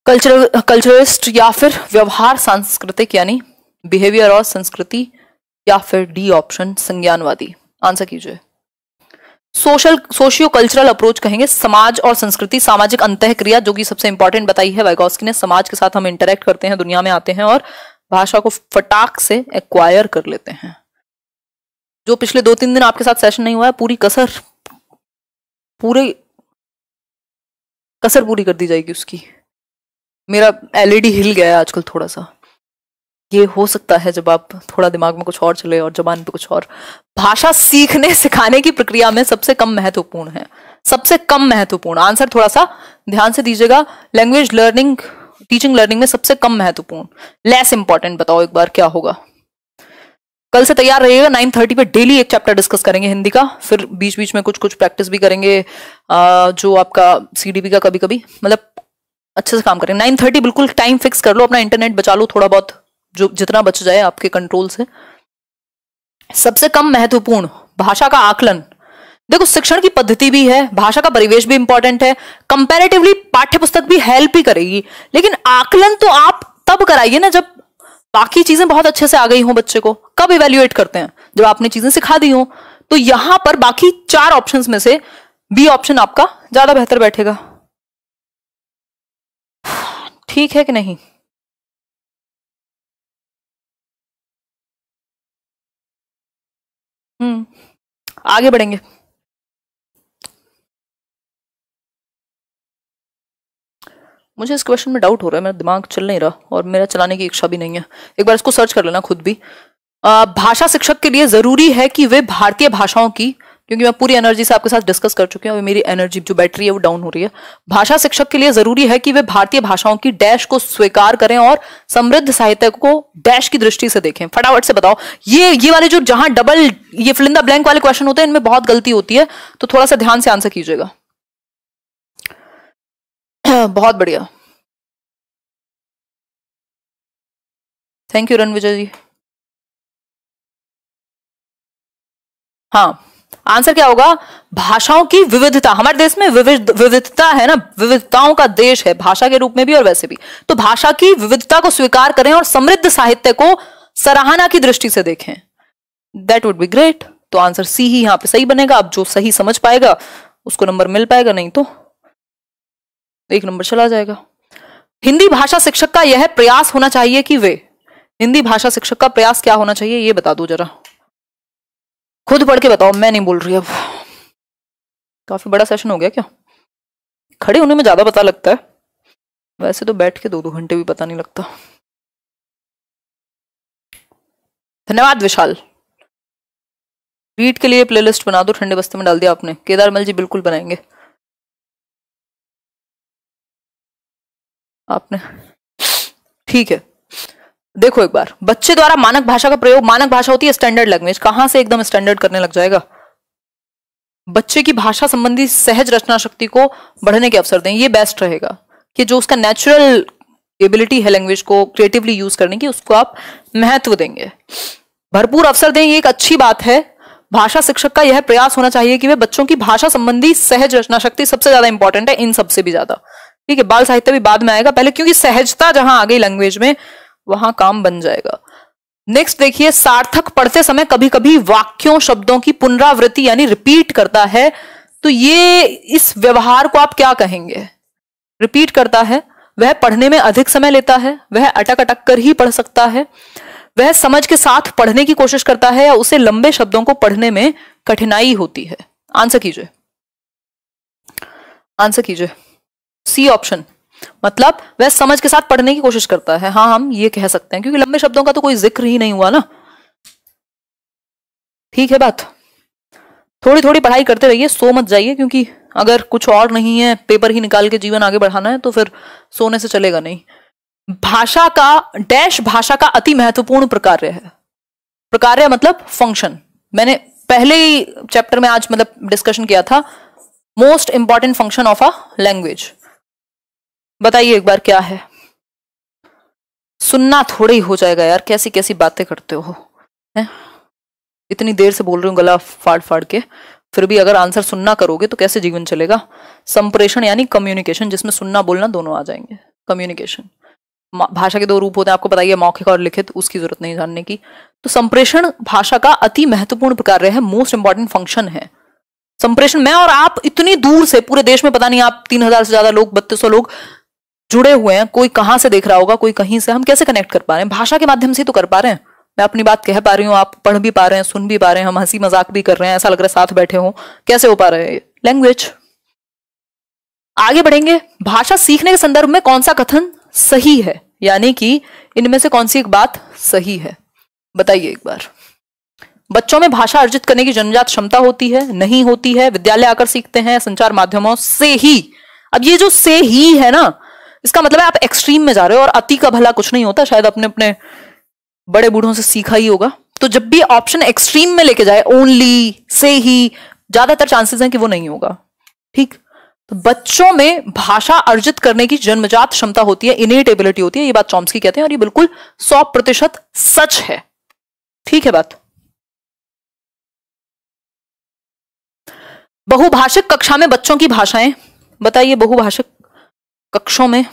Speaker 1: कल्चरिस्ट, या फिर व्यवहार सांस्कृतिक यानी बिहेवियर और संस्कृति, या फिर डी ऑप्शन संज्ञानवादी। आंसर कीजिए। सोशियो कल्चरल अप्रोच कहेंगे, समाज और संस्कृति, सामाजिक अंतःक्रिया, जो कि सबसे इंपॉर्टेंट बताई है वाइगॉस्की ने। समाज के साथ हम इंटरेक्ट करते हैं, दुनिया में आते हैं और भाषा को फटाक से एक्वायर कर लेते हैं। जो पिछले 2-3 दिन आपके साथ सेशन नहीं हुआ है, पूरी कसर पूरी कर दी जाएगी उसकी। मेरा एलईडी हिल गया है आजकल थोड़ा सा। ये हो सकता है जब आप थोड़ा दिमाग में कुछ और चले और जबान पे कुछ और। भाषा सीखने सिखाने की प्रक्रिया में सबसे कम महत्वपूर्ण है, सबसे कम महत्वपूर्ण। आंसर थोड़ा सा ध्यान से दीजिएगा। लैंग्वेज लर्निंग, टीचिंग लर्निंग में सबसे कम महत्वपूर्ण, लेस इंपॉर्टेंट। बताओ एक बार क्या होगा। कल से तैयार रहिएगा। 9:30 पे डेली एक चैप्टर डिस्कस करेंगे हिंदी का, फिर बीच बीच में कुछ प्रैक्टिस भी करेंगे, जो आपका सीडीपी का कभी कभी, मतलब अच्छे से काम करेंगे। 9:30 बिल्कुल टाइम फिक्स कर लो, अपना इंटरनेट बचा लो थोड़ा बहुत, जो जितना बच जाए आपके कंट्रोल से। सबसे कम महत्वपूर्ण, भाषा का आकलन। देखो शिक्षण की पद्धति भी है, भाषा का परिवेश भी इंपॉर्टेंट है, कंपैरेटिवली पाठ्य पुस्तक भी हेल्प ही करेगी, लेकिन आकलन तो आप तब कराइए ना जब बाकी चीजें बहुत अच्छे से आ गई हो बच्चे को। कब इवेल्युएट करते हैं? जब आपने चीजें सिखा दी हो। तो यहां पर बाकी 4 ऑप्शंस में से बी ऑप्शन आपका ज्यादा बेहतर बैठेगा। ठीक है कि नहीं? आगे बढ़ेंगे। मुझे इस क्वेश्चन में डाउट हो रहा है, मेरा दिमाग चल नहीं रहा और मेरा चलाने की इच्छा भी नहीं है। एक बार इसको सर्च कर लेना खुद भी। भाषा शिक्षक के लिए जरूरी है कि वे भारतीय भाषाओं की, क्योंकि मैं पूरी एनर्जी से आपके साथ डिस्कस कर चुकी हूँ, मेरी एनर्जी जो बैटरी है वो डाउन हो रही है। भाषा शिक्षक के लिए जरूरी है कि वे भारतीय भाषाओं की डैश को स्वीकार करें और समृद्ध साहित्य को डैश की दृष्टि से देखें। फटाफट से बताओ। ये वाले जो जहां डबल ये फिल इन द ब्लैंक वाले क्वेश्चन होते हैं, इनमें बहुत गलती होती है, तो थोड़ा सा ध्यान से आंसर कीजिएगा। बहुत बढ़िया, थैंक यू रणविजय जी। हाँ, आंसर क्या होगा? भाषाओं की विविधता। हमारे देश में विविधता है ना, विविधताओं का देश है, भाषा के रूप में भी और वैसे भी। तो भाषा की विविधता को स्वीकार करें और समृद्ध साहित्य को सराहना की दृष्टि से देखें। That would be great. तो आंसर सी ही यहां पे सही बनेगा। अब जो सही समझ पाएगा उसको नंबर मिल पाएगा, नहीं तो 1 नंबर चला जाएगा। हिंदी भाषा शिक्षक का यह प्रयास होना चाहिए कि वे, हिंदी भाषा शिक्षक का प्रयास क्या होना चाहिए ये बता दो जरा, खुद पढ़ के बताओ, मैं नहीं बोल रही। अब काफी बड़ा सेशन हो गया क्या? खड़े होने में ज्यादा पता लगता है, वैसे तो बैठ के 2-2 घंटे भी पता नहीं लगता। धन्यवाद विशाल। रीड के लिए प्लेलिस्ट बना दो, ठंडे बस्ते में डाल दिया आपने। केदारमल जी बिल्कुल बनाएंगे आपने, ठीक है। देखो एक बार, बच्चे द्वारा मानक भाषा का प्रयोग, मानक भाषा होती है स्टैंडर्ड लैंग्वेज, कहां से एकदम स्टैंडर्ड करने लग जाएगा। बच्चे की भाषा संबंधी सहज रचना शक्ति को बढ़ने के अवसर दें, ये बेस्ट रहेगा कि जो उसका नेचुरल एबिलिटी है लैंग्वेज को क्रिएटिवली यूज करने की, उसको आप महत्व देंगे, भरपूर अवसर दें, ये एक अच्छी बात है। भाषा शिक्षक का यह प्रयास होना चाहिए कि वे बच्चों की भाषा संबंधी सहज रचना शक्ति सबसे ज्यादा इंपॉर्टेंट है, इन सबसे भी ज्यादा। ठीक है, बाल साहित्य भी बाद में आएगा, पहले क्योंकि सहजता जहां आ गई लैंग्वेज में वहां काम बन जाएगा। नेक्स्ट देखिए, सार्थक पढ़ते समय कभी कभी वाक्यों शब्दों की पुनरावृत्ति यानी रिपीट करता है, तो ये इस व्यवहार को आप क्या कहेंगे? रिपीट करता है, वह पढ़ने में अधिक समय लेता है, वह अटक अटक कर ही पढ़ सकता है, वह समझ के साथ पढ़ने की कोशिश करता है, या उसे लंबे शब्दों को पढ़ने में कठिनाई होती है। आंसर कीजिए, आंसर कीजिए। सी ऑप्शन, मतलब वह समझ के साथ पढ़ने की कोशिश करता है। हाँ, हम ये कह सकते हैं क्योंकि लंबे शब्दों का तो कोई जिक्र ही नहीं हुआ ना। ठीक है बात, थोड़ी थोड़ी पढ़ाई करते रहिए, सो मत जाइए, क्योंकि अगर कुछ और नहीं है, पेपर ही निकाल के जीवन आगे बढ़ाना है, तो फिर सोने से चलेगा नहीं। भाषा का डैश, भाषा का अति महत्वपूर्ण प्रकार्य है। प्रकार्य मतलब फंक्शन, मैंने पहले ही चैप्टर में आज मतलब डिस्कशन किया था, most important function of a language. बताइए एक बार क्या है? सुनना थोड़े ही हो जाएगा यार, कैसी कैसी बातें करते हो है? इतनी देर से बोल रही हूँ गला फाड़ फाड़ के, फिर भी अगर आंसर सुनना करोगे तो कैसे जीवन चलेगा? संप्रेषण यानी कम्युनिकेशन, जिसमें सुनना बोलना दोनों आ जाएंगे। कम्युनिकेशन, भाषा के 2 रूप होते हैं, आपको बताइए, मौखिक और लिखित, उसकी जरूरत नहीं जानने की। तो संप्रेषण भाषा का अति महत्वपूर्ण प्रकार है, मोस्ट इंपॉर्टेंट फंक्शन है संप्रेषण। मैं और आप इतनी दूर से, पूरे देश में पता नहीं आप 3000 से ज्यादा लोग, 3200 लोग जुड़े हुए हैं, कोई कहां से देख रहा होगा, कोई कहीं से, हम कैसे कनेक्ट कर पा रहे हैं? भाषा के माध्यम से तो कर पा रहे हैं। मैं अपनी बात कह पा रही हूँ, आप पढ़ भी पा रहे हैं, सुन भी पा रहे हैं, हम हंसी मजाक भी कर रहे हैं, ऐसा लग रहा है साथ बैठे हो। कैसे हो पा रहे हैं? लैंग्वेज। आगे बढ़ेंगे। भाषा सीखने के संदर्भ में कौन सा कथन सही है, यानी कि इनमें से कौन सी एक बात सही है, बताइए एक बार। बच्चों में भाषा अर्जित करने की जन्मजात क्षमता होती है, नहीं होती है, विद्यालय आकर सीखते हैं, संचार माध्यमों से ही। अब ये जो से ही है ना, इसका मतलब है आप एक्सट्रीम में जा रहे हो, और अति का भला कुछ नहीं होता, शायद अपने अपने बड़े बूढ़ों से सीखा ही होगा। तो जब भी ऑप्शन एक्सट्रीम में लेके जाए, ओनली, से ही, ज्यादातर चांसेस हैं कि वो नहीं होगा। ठीक। तो बच्चों में भाषा अर्जित करने की जन्मजात क्षमता होती है, इनेट एबिलिटी होती है, ये बात चॉम्स्की कहते हैं, और ये बिल्कुल 100% सच है। ठीक है बात। बहुभाषिक कक्षा में बच्चों की भाषाएं, बताइए। बहुभाषिक कक्षों में,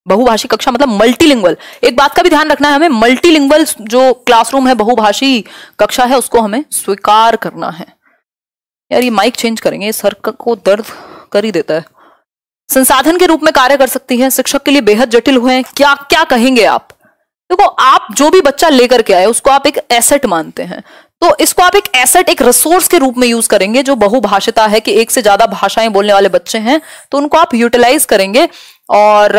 Speaker 1: बहुभाषी कक्षा मतलब मल्टीलिंगुअल। एक बात का भी ध्यान रखना है हमें, मल्टीलिंगुअल जो क्लासरूम है, बहुभाषी कक्षा है, उसको हमें स्वीकार करना है। यार ये माइक चेंज करेंगे, सर को दर्द कर ही देता है। संसाधन के रूप में कार्य कर सकती है, शिक्षक के लिए बेहद जटिल हुए। क्या क्या कहेंगे आप? देखो, आप जो भी बच्चा लेकर के आए उसको आप एक एसेट मानते हैं, तो इसको आप एक एसेट, एक रिसोर्स के रूप में यूज करेंगे। जो बहुभाषिता है कि एक से ज्यादा भाषाएं बोलने वाले बच्चे हैं, तो उनको आप यूटिलाइज करेंगे और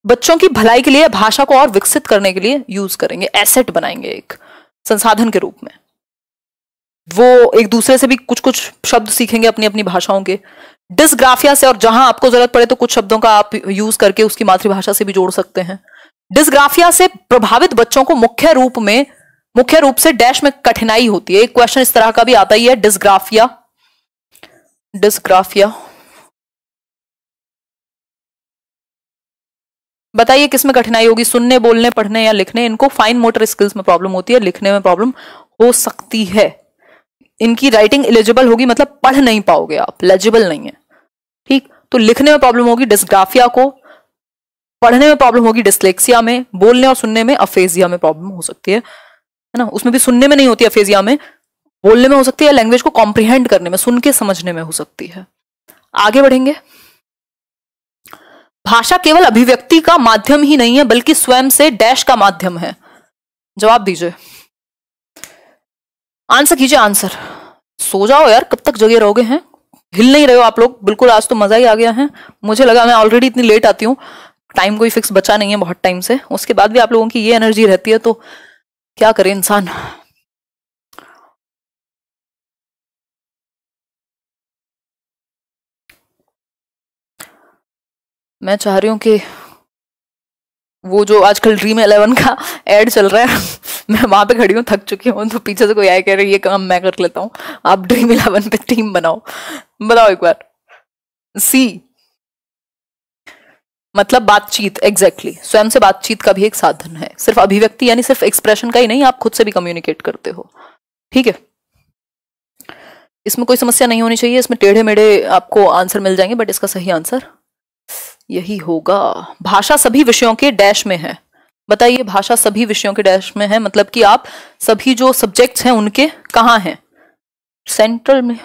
Speaker 1: बच्चों की भलाई के लिए, भाषा को और विकसित करने के लिए यूज करेंगे, एसेट बनाएंगे एक संसाधन के रूप में। वो एक दूसरे से भी कुछ कुछ शब्द सीखेंगे अपनी अपनी भाषाओं के। डिस्ग्राफिया से, और जहां आपको जरूरत पड़े तो कुछ शब्दों का आप यूज करके उसकी मातृभाषा से भी जोड़ सकते हैं। डिस्ग्राफिया से प्रभावित बच्चों को मुख्य रूप से डैश में कठिनाई होती है। एक क्वेश्चन इस तरह का भी आता ही है, डिस्ग्राफिया। डिस्ग्राफिया बताइए किसमें कठिनाई होगी? सुनने, बोलने, पढ़ने या लिखने? इनको फाइन मोटर स्किल्स में प्रॉब्लम होती है, लिखने में प्रॉब्लम हो सकती है। इनकी राइटिंग एलिजिबल होगी, मतलब पढ़ नहीं पाओगे आप, लेजिबल नहीं है। ठीक। तो लिखने में प्रॉब्लम होगी डिस्ग्राफिया को, पढ़ने में प्रॉब्लम होगी डिस्लेक्सिया में, बोलने और सुनने में अफेजिया में प्रॉब्लम हो सकती है ना। उसमें भी सुनने में नहीं होती अफेजिया में, बोलने में हो सकती है, लैंग्वेज को कॉम्प्रिहेंड करने में, सुन के समझने में हो सकती है। आगे बढ़ेंगे। भाषा केवल अभिव्यक्ति का माध्यम ही नहीं है, बल्कि स्वयं से डैश का माध्यम है। जवाब दीजिए, आंसर कीजिए, आंसर। सो जाओ यार, कब तक जगे रहोगे हैं? हिल नहीं रहे हो आप लोग बिल्कुल, आज तो मजा ही आ गया है। मुझे लगा, मैं ऑलरेडी इतनी लेट आती हूँ, टाइम कोई फिक्स बचा नहीं है बहुत टाइम से, उसके बाद भी आप लोगों की ये एनर्जी रहती है, तो क्या करे इंसान। मैं चाह रही हूं कि वो जो आजकल ड्रीम 11 का एड चल रहा है मैं वहां पे खड़ी हूँ, थक चुकी हूँ, तो पीछे से कोई आए कह रहे ये काम मैं कर लेता हूँ, आप ड्रीम 11 पे टीम बनाओ। बताओ एक बार। सी मतलब बातचीत, एग्जैक्टली स्वयं से बातचीत का भी एक साधन है, सिर्फ अभिव्यक्ति यानी सिर्फ एक्सप्रेशन का ही नहीं, आप खुद से भी कम्युनिकेट करते हो। ठीक है, इसमें कोई समस्या नहीं होनी चाहिए, इसमें टेढ़े मेढ़े आपको आंसर मिल जाएंगे, बट इसका सही आंसर यही होगा। भाषा सभी विषयों के डैश में है। बताइए, भाषा सभी विषयों के डैश में है मतलब कि आप सभी जो सब्जेक्ट्स हैं उनके कहाँ हैं? सेंट्रल में।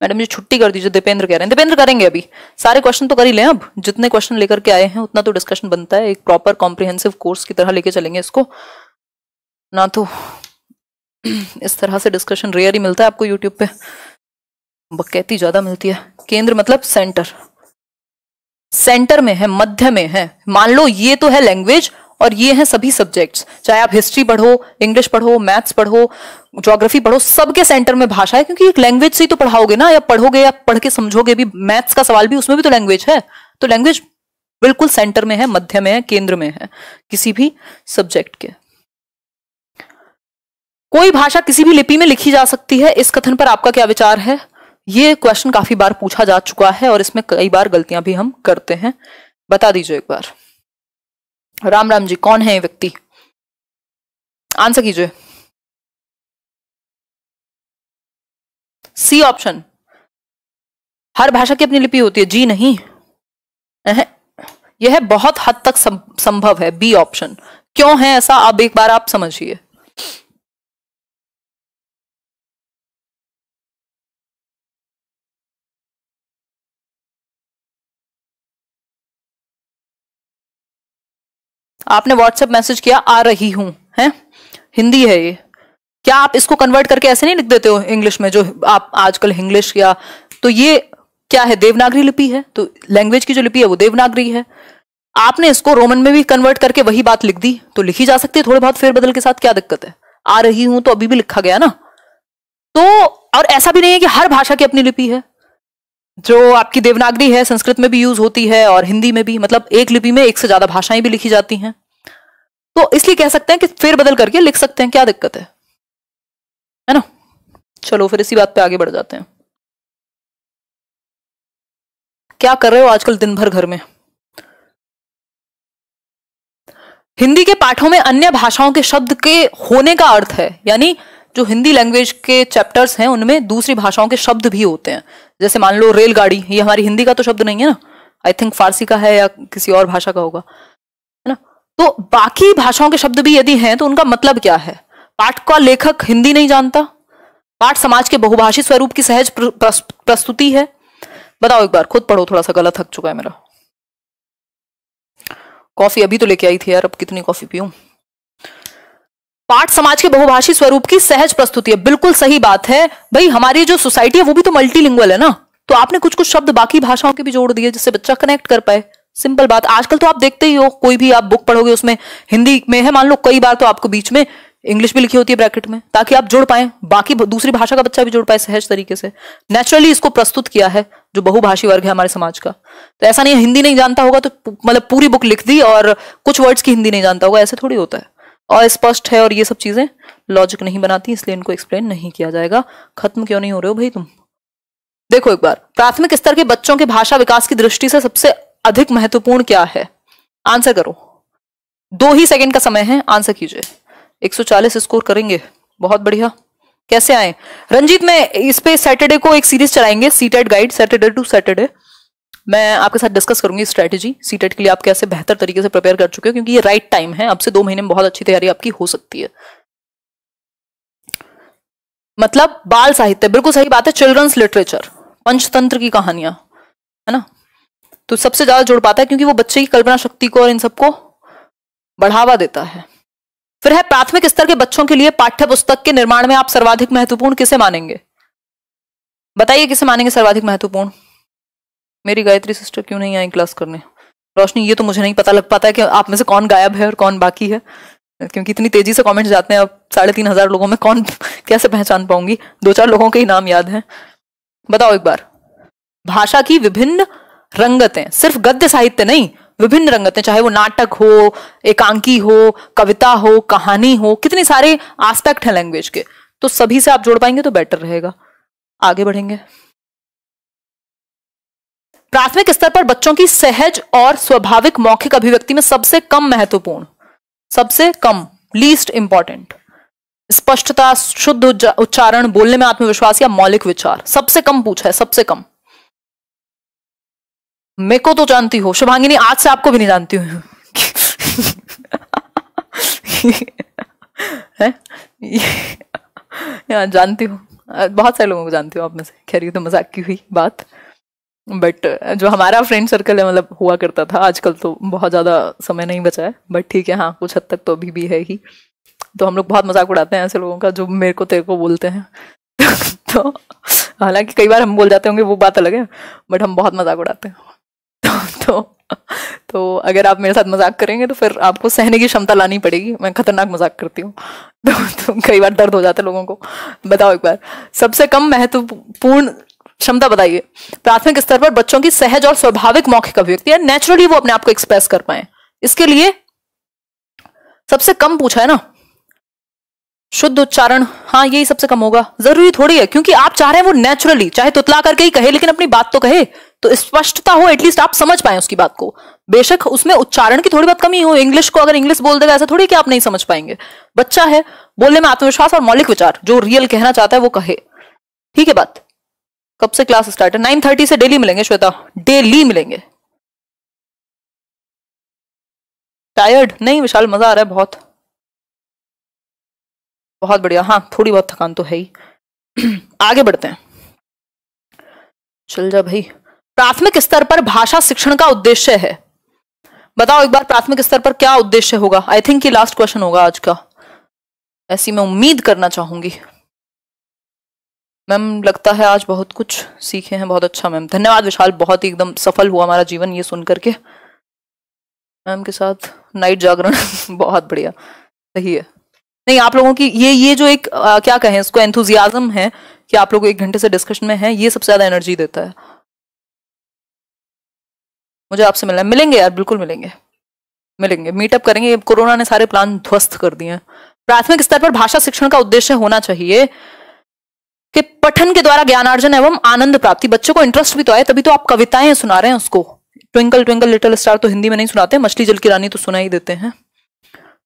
Speaker 1: मैडम जी छुट्टी कर दीजिए, दीपेंद्र कह रहे हैं। दीपेंद्र करेंगे, अभी सारे क्वेश्चन तो कर ही लें, अब जितने क्वेश्चन लेकर के आए हैं उतना तो डिस्कशन बनता है, एक प्रॉपर कॉम्प्रिहेंसिव कोर्स की तरह लेके चलेंगे इसको ना, तो इस तरह से डिस्कशन रेयर ही मिलता है आपको यूट्यूब पे, बकैती ज्यादा मिलती है। केंद्र मतलब सेंटर, सेंटर में है, मध्य में है। मान लो ये तो है लैंग्वेज और ये हैं सभी सब्जेक्ट्स, चाहे आप हिस्ट्री पढ़ो, इंग्लिश पढ़ो, मैथ्स पढ़ो, ज्योग्राफी पढ़ो, सबके सेंटर में भाषा है, क्योंकि एक लैंग्वेज से ही तो पढ़ाओगे ना, या पढ़ोगे या पढ़ के समझोगे भी। मैथ्स का सवाल भी, उसमें भी तो लैंग्वेज है, तो लैंग्वेज बिल्कुल सेंटर में है, मध्य में है, केंद्र में है किसी भी सब्जेक्ट के। कोई भाषा किसी भी लिपि में लिखी जा सकती है, इस कथन पर आपका क्या विचार है? ये क्वेश्चन काफी बार पूछा जा चुका है और इसमें कई बार गलतियां भी हम करते हैं, बता दीजिए एक बार। राम राम जी, कौन है ये व्यक्ति? आंसर कीजिए। सी ऑप्शन, हर भाषा की अपनी लिपि होती है। जी नहीं, यह बहुत हद तक संभव है। B option. क्यों है ऐसा, अब एक बार आप समझिए। आपने व्हाट्सएप मैसेज किया आ रही हूं, है हिंदी है ये, क्या आप इसको कन्वर्ट करके ऐसे नहीं लिख देते हो इंग्लिश में, जो आप आजकल इंग्लिश या, तो ये क्या है, देवनागरी लिपि है, तो लैंग्वेज की जो लिपि है वो देवनागरी है। आपने इसको रोमन में भी कन्वर्ट करके वही बात लिख दी, तो लिखी जा सकती है थोड़े बहुत फेरबदल के साथ, क्या दिक्कत है। आ रही हूं तो अभी भी लिखा गया ना। तो और ऐसा भी नहीं है कि हर भाषा की अपनी लिपि है, जो आपकी देवनागरी है संस्कृत में भी यूज होती है और हिंदी में भी, मतलब एक लिपि में एक से ज्यादा भाषाएं भी लिखी जाती हैं, तो इसलिए कह सकते हैं कि फेरबदल करके लिख सकते हैं, क्या दिक्कत है ना। चलो फिर इसी बात पे आगे बढ़ जाते हैं। क्या कर रहे हो आजकल दिन भर घर में? हिंदी के पाठों में अन्य भाषाओं के शब्द के होने का अर्थ है, यानी जो हिंदी लैंग्वेज के चैप्टर्स हैं उनमें दूसरी भाषाओं के शब्द भी होते हैं। जैसे मान लो रेलगाड़ी, ये हमारी हिंदी का तो शब्द नहीं है ना, आई थिंक फारसी का है या किसी और भाषा का होगा, है ना। तो बाकी भाषाओं के शब्द भी यदि हैं तो उनका मतलब क्या है। पाठ का लेखक हिंदी नहीं जानता, पाठ समाज के बहुभाषी स्वरूप की सहज प्रस्तुति है। बताओ एक बार, खुद पढ़ो, थोड़ा सा गला थक चुका है मेरा। कॉफी अभी तो लेके आई थी यार, अब कितनी कॉफी पीऊं। पाठ समाज के बहुभाषी स्वरूप की सहज प्रस्तुति है, बिल्कुल सही बात है भाई। हमारी जो सोसाइटी है वो भी तो मल्टीलिंगुअल है ना, तो आपने कुछ कुछ शब्द बाकी भाषाओं के भी जोड़ दिए जिससे बच्चा कनेक्ट कर पाए। सिंपल बात। आजकल तो आप देखते ही हो, कोई भी आप बुक पढ़ोगे उसमें हिंदी में है मान लो, कई बार तो आपको बीच में इंग्लिश भी लिखी होती है ब्रैकेट में, ताकि आप जुड़ पाए, बाकी दूसरी भाषा का बच्चा भी जुड़ पाए सहज तरीके से। नेचुरली इसको प्रस्तुत किया है जो बहुभाषी वर्ग है हमारे समाज का। तो ऐसा नहीं है हिंदी नहीं जानता होगा तो मतलब पूरी बुक लिख दी और कुछ वर्ड्स की हिंदी नहीं जानता होगा, ऐसे थोड़ी होता है। और स्पष्ट है और ये सब चीजें लॉजिक नहीं बनाती, इसलिए इनको एक्सप्लेन नहीं किया जाएगा। खत्म क्यों नहीं हो रहे हो भाई तुम? देखो एक बार, प्राथमिक स्तर के बच्चों के भाषा विकास की दृष्टि से सबसे अधिक महत्वपूर्ण क्या है? आंसर करो, 2 ही सेकंड का समय है, आंसर कीजिए। 140 स्कोर करेंगे, बहुत बढ़िया। कैसे आए रंजीत? मैं इस पे सैटरडे को एक सीरीज चलाएंगे, CTET guide, Saturday to Saturday. मैं आपके साथ डिस्कस करूंगी स्ट्रेटेजी सीटेट के लिए, आप कैसे बेहतर तरीके से प्रिपेयर कर चुके हो, क्योंकि ये राइट टाइम है। अब से 2 महीने में बहुत अच्छी तैयारी आपकी हो सकती है। मतलब बाल साहित्य, बिल्कुल सही बात है। चिल्ड्रंस लिटरेचर, पंचतंत्र की कहानियां, है ना, तो सबसे ज्यादा जुड़ पाता है क्योंकि वो बच्चे की कल्पना शक्ति को और इन सबको बढ़ावा देता है। फिर है प्राथमिक स्तर के बच्चों के लिए पाठ्य पुस्तक के निर्माण में आप सर्वाधिक महत्वपूर्ण किसे मानेंगे? बताइए किसे मानेंगे सर्वाधिक महत्वपूर्ण? मेरी गायत्री सिस्टर क्यों नहीं आई क्लास करने? रोशनी, ये तो मुझे नहीं पता लग पाता है कि आप में से कौन गायब है और कौन बाकी है, क्योंकि इतनी तेजी से कमेंट्स जाते हैं। अब 3500 लोगों में कौन कैसे पहचान पाऊंगी? 2-4 लोगों के ही नाम याद हैं। बताओ एक बार। भाषा की विभिन्न रंगतें, सिर्फ गद्य साहित्य नहीं, विभिन्न रंगतें, चाहे वो नाटक हो, एकांकी हो, कविता हो, कहानी हो, कितने सारे एस्पेक्ट हैं लैंग्वेज के, तो सभी से आप जोड़ पाएंगे तो बेटर रहेगा। आगे बढ़ेंगे। प्राथमिक स्तर पर बच्चों की सहज और स्वाभाविक मौखिक अभिव्यक्ति में सबसे कम महत्वपूर्ण, सबसे कम, लीस्ट इंपॉर्टेंट, स्पष्टता, शुद्ध उच्चारण, बोलने में आत्मविश्वास या मौलिक विचार, सबसे कम पूछा है, सबसे कम। मेरे को तो जानती हो शुभांगिनी, आज से आपको भी नहीं जानती हूँ है? जानती हूँ, बहुत सारे लोगों को जानती हूँ आप में से। खैर ये तो मजाक की हुई बात, बट जो हमारा फ्रेंड सर्कल है, मतलब हुआ करता था, आजकल तो बहुत ज्यादा समय नहीं बचा है, बट ठीक है, हाँ कुछ हद तक तो अभी भी है ही। तो हम लोग बहुत मजाक उड़ाते हैं ऐसे लोगों का जो मेरे को तेरे को बोलते हैं तो हालांकि कई बार हम बोल जाते होंगे, वो बात अलग है, बट हम बहुत मजाक उड़ाते हैं। तो अगर आप मेरे साथ मजाक करेंगे तो फिर आपको सहने की क्षमता लानी पड़ेगी। मैं खतरनाक मजाक करती हूँ तो कई बार दर्द हो जाता है लोगों को। बताओ एक बार, सबसे कम महत्वपूर्ण क्षमता बताइए प्राथमिक स्तर पर बच्चों की सहज और स्वाभाविक मौखिक अभिव्यक्ति, नेचुरली वो अपने आप को एक्सप्रेस कर पाए, इसके लिए सबसे कम पूछा है ना। शुद्ध उच्चारण, हाँ यही सबसे कम होगा। जरूरी थोड़ी है, क्योंकि आप चाह रहे हैं वो नेचुरली, चाहे तुतला करके ही कहे, लेकिन अपनी बात तो कहे, तो स्पष्टता हो, एटलीस्ट आप समझ पाए उसकी बात को। बेशक उसमें उच्चारण की थोड़ी बहुत कमी हो, इंग्लिश को अगर इंग्लिश बोल देगा ऐसा थोड़ी कि आप नहीं समझ पाएंगे। बच्चा है, बोलने में आत्मविश्वास और मौलिक विचार, जो रियल कहना चाहता है वो कहे। ठीक है बात। कब से क्लास स्टार्ट है? 9:30 से डेली मिलेंगे श्वेता, डेली मिलेंगे। टायर्ड नहीं विशाल, मजा आ रहा है बहुत, बहुत बढ़िया। हाँ थोड़ी बहुत थकान तो है ही। आगे बढ़ते हैं, चल जा भाई। प्राथमिक स्तर पर भाषा शिक्षण का उद्देश्य है, बताओ एक बार, प्राथमिक स्तर पर क्या उद्देश्य होगा? आई थिंक ये लास्ट क्वेश्चन होगा आज का, ऐसी मैं उम्मीद करना चाहूंगी। मैम लगता है आज बहुत कुछ सीखे हैं, बहुत अच्छा मैम, धन्यवाद विशाल, बहुत ही एकदम सफल हुआ हमारा जीवन ये सुन करके। मैम के साथ नाइट जागरण बहुत बढ़िया, सही है। नहीं आप लोगों की ये जो एक क्या कहें इसको, एंथुजियाज्म है कि आप लोग 1 घंटे से डिस्कशन में हैं, ये सबसे ज्यादा एनर्जी देता है। मुझे आपसे मिलना है, मिलेंगे यार, बिल्कुल मिलेंगे, मिलेंगे, मीटअप करेंगे। कोरोना ने सारे प्लान ध्वस्त कर दिए हैं। प्राथमिक स्तर पर भाषा शिक्षण का उद्देश्य होना चाहिए कि पठन के द्वारा ज्ञानार्जन एवं आनंद प्राप्ति। बच्चों को इंटरेस्ट भी तो आए, तभी तो आप कविताएं सुना रहे हैं उसको। ट्विंकल ट्विंकल लिटिल स्टार तो हिंदी में नहीं सुनाते, मछली जल की रानी तो सुना ही देते हैं।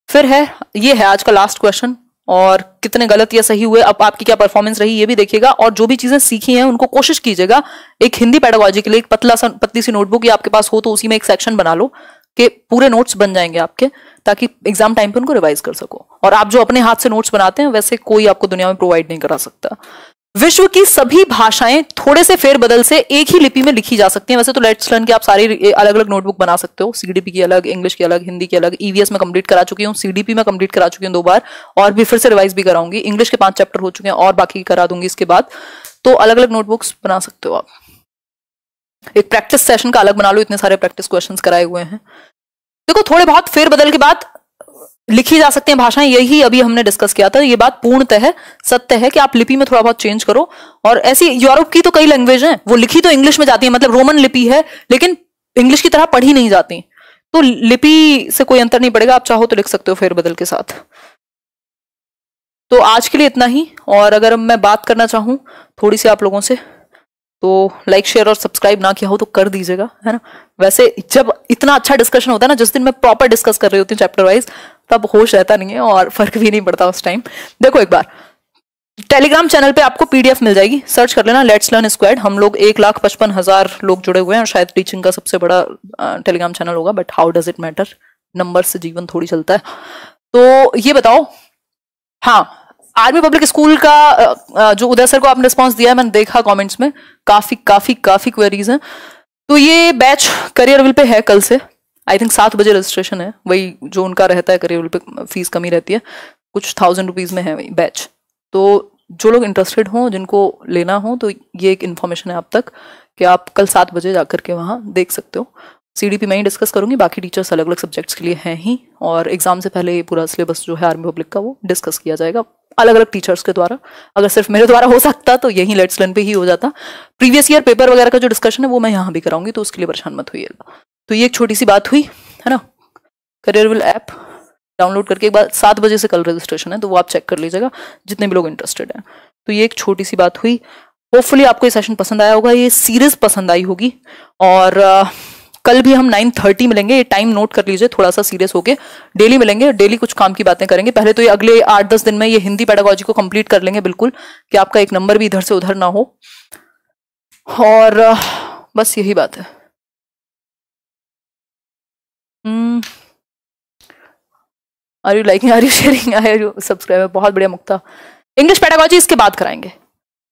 Speaker 1: फिर है, ये है आज का लास्ट क्वेश्चन, और कितने गलत या सही हुए, अब आपकी क्या परफॉर्मेंस रही ये भी देखिएगा, और जो भी चीजें सीखी हैं उनको कोशिश कीजिएगा। एक हिंदी पेडागोजी के लिए एक पतली सी नोटबुक या आपके पास हो तो उसी में एक सेक्शन बना लो कि पूरे नोट्स बन जाएंगे आपके, ताकि एग्जाम टाइम पे उनको रिवाइज कर सको। और आप जो अपने हाथ से नोट्स बनाते हैं वैसे कोई आपको दुनिया में प्रोवाइड नहीं करा सकता। विश्व की सभी भाषाएं थोड़े से फेरबदल से एक ही लिपि में लिखी जा सकती हैं। वैसे तो लेट्स लर्न की आप सारी अलग अलग नोटबुक बना सकते हो, सीडीपी की अलग, इंग्लिश की अलग, हिंदी की अलग। ईवीएस में कंप्लीट करा चुकी हूँ, सीडीपी में कंप्लीट करा चुकी हूँ 2 बार, और भी फिर से रिवाइज भी कराऊंगी। इंग्लिश के 5 चैप्टर हो चुके हैं और बाकी करा दूंगी इसके बाद। तो अलग अलग नोटबुक्स बना सकते हो आप। एक प्रैक्टिस सेशन का अलग बना लो, इतने सारे प्रैक्टिस क्वेश्चंस कराए हुए हैं। देखो थोड़े बहुत फेरबदल के बाद लिखी जा सकती हैं भाषाएं, यही अभी हमने डिस्कस किया था। ये बात पूर्णतः सत्य है कि आप लिपि में थोड़ा बहुत चेंज करो। और ऐसी यूरोप की तो कई लैंग्वेज हैं, वो लिखी तो इंग्लिश में जाती है, मतलब रोमन लिपि है, लेकिन इंग्लिश की तरह पढ़ी नहीं जाती। तो लिपि से कोई अंतर नहीं पड़ेगा, आप चाहो तो लिख सकते हो फेरबदल के साथ। तो आज के लिए इतना ही। और अगर मैं बात करना चाहूं थोड़ी सी आप लोगों से, तो लाइक शेयर और सब्सक्राइब ना किया हो तो कर दीजिएगा, है ना। वैसे जब इतना अच्छा डिस्कशन होता है ना, जिस दिन मैं प्रॉपर डिस्कस कर रही होती हूँ चैप्टर वाइज, तब होश रहता नहीं है और फर्क भी नहीं पड़ता उस टाइम। देखो एक बार टेलीग्राम चैनल पे आपको पीडीएफ मिल जाएगी, सर्च कर लेना लेट्स लर्न स्क्वाड। हम लोग 1,55,000 लोग जुड़े हुए हैं, और शायद टीचिंग का सबसे बड़ा टेलीग्राम चैनल होगा, but how does it matter, number से जीवन थोड़ी चलता है। तो ये बताओ, हाँ आर्मी पब्लिक स्कूल का जो उदय सर को आपने रिस्पांस दिया है, मैंने देखा कमेंट्स में काफी काफी काफी क्वेरीज हैं। तो ये बैच करियर विल पे है कल से, आई थिंक 7 बजे रजिस्ट्रेशन है, वही जो उनका रहता है करियर विल पे, फीस कमी रहती है, कुछ 1000 रुपीज में है वही बैच। तो जो लोग इंटरेस्टेड हों, जिनको लेना हो, तो ये एक इन्फॉर्मेशन है आप तक कि आप कल 7 बजे जाकर के वहाँ देख सकते हो। सीडीपी में ही डिस्कस करूंगी, बाकी टीचर्स अलग अलग सब्जेक्ट्स के लिए हैं ही, और एग्जाम से पहले ये पूरा सिलेबस जो है आर्मी पब्लिक का वो डिस्कस किया जाएगा अलग अलग टीचर्स के द्वारा। अगर सिर्फ मेरे द्वारा हो सकता तो यही लेट्स लर्न पे ही हो जाता। प्रीवियस ईयर पेपर वगैरह का जो डिस्कशन है वो मैं यहाँ भी कराऊंगी, तो उसके लिए परेशान मत होइएगा। तो ये एक छोटी सी बात हुई, है ना। करियर विल ऐप डाउनलोड करके एक बार 7 बजे से कल रजिस्ट्रेशन है, तो वो आप चेक कर लीजिएगा जितने भी लोग इंटरेस्टेड हैं। तो ये एक छोटी सी बात हुई। होपफुली आपको ये सेशन पसंद आया होगा, ये सीरीज पसंद आई होगी। और कल भी हम 9:30 मिलेंगे, ये टाइम नोट कर लीजिए, थोड़ा सा सीरियस होके डेली मिलेंगे, डेली कुछ काम की बातें करेंगे। पहले तो ये अगले 8-10 दिन में ये हिंदी पेडागोजी को कंप्लीट कर लेंगे बिल्कुल, कि आपका एक नंबर भी इधर से उधर ना हो। और बस यही बात है। Are you liking, are you sharing, are you subscribe? बहुत बढ़िया मुक्ता। इंग्लिश पेडागोजी इसके बाद कराएंगे,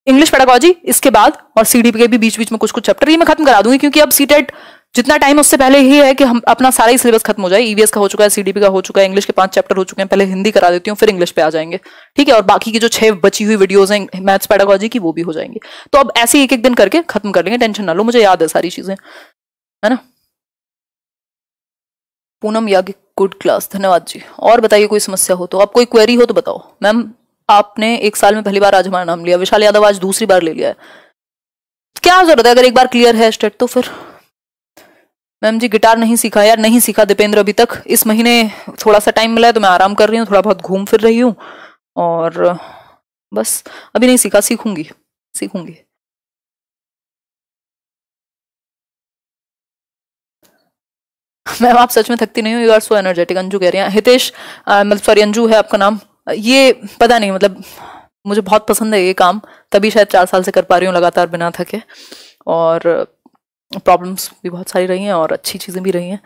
Speaker 1: इंग्लिश पेडागोजी इसके बाद, और सीडीपी के भी बीच बीच में कुछ कुछ चैप्टर ये मैं खत्म करा दूंगी, क्योंकि अब सीटेट जितना टाइम उससे पहले ही है कि हम अपना सारा ही सिलेबस खत्म हो जाए। ईवीएस का हो चुका है, सीडीपी का हो चुका है, इंग्लिश के 5 चैप्टर हो चुके हैं, पहले हिंदी करा देती हूँ, फिर इंग्लिश पे आ जाएंगे, ठीक है। और बाकी की जो 6 बची हुई वीडियोस हैं मैथ्स पेडागोजी की, वो भी हो जाएंगी। तो अब ऐसे एक एक दिन करके खत्म कर लेंगे, टेंशन ना लो, मुझे याद है सारी चीजें, है ना। पूनम याज्ञिक, गुड क्लास, धन्यवाद जी। और बताइए कोई समस्या हो तो, आप कोई क्वेरी हो तो बताओ। मैम आपने 1 साल में पहली बार आज हमारा नाम लिया, विशाल यादव आज दूसरी बार ले लिया है, क्या जरूरत है? अगर एक बार क्लियर है स्टेट तो फिर। मैम जी गिटार नहीं सीखा यार, नहीं सीखा दीपेंद्र अभी तक। इस महीने थोड़ा सा टाइम मिला है तो मैं आराम कर रही हूँ, थोड़ा बहुत घूम फिर रही हूँ, और बस अभी नहीं सीखा, सीखूंगी सीखूंगी। मैम आप सच में थकती नहीं हो, you are so energetic. Anju कह रही हैं, हितेश मतलब सॉरी अंजू है आपका नाम। ये पता नहीं, मतलब मुझे बहुत पसंद है ये काम, तभी शायद 4 साल से कर पा रही हूँ लगातार बिना थके। और प्रॉब्लम्स भी बहुत सारी रही हैं और अच्छी चीज़ें भी रही हैं।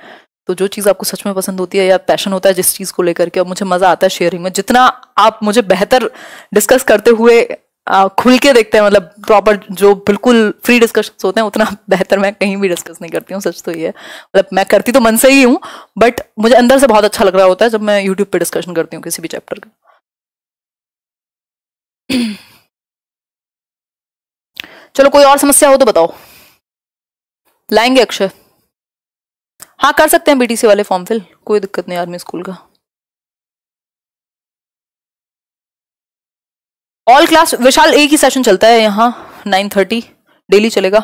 Speaker 1: तो जो चीज़ आपको सच में पसंद होती है या पैशन होता है जिस चीज़ को लेकर के, और मुझे मज़ा आता है शेयरिंग में, जितना आप मुझे बेहतर डिस्कस करते हुए खुल के देखते हैं, मतलब प्रॉपर जो बिल्कुल फ्री डिस्कशन होते हैं उतना बेहतर मैं कहीं भी डिस्कस नहीं करती हूँ, सच तो ये है। मतलब मैं करती तो मन से ही हूँ, बट मुझे अंदर से बहुत अच्छा लग रहा होता है जब मैं यूट्यूब पे डिस्कशन करती हूँ किसी भी चैप्टर का। चलो कोई और समस्या हो तो बताओ, लाएंगे अक्षय? हाँ कर सकते हैं बीटीसी वाले फॉर्म फिल, कोई दिक्कत नहीं आर्मी स्कूल का। ऑल क्लास विशाल एक ही सेशन चलता है यहाँ 9:30 डेली चलेगा।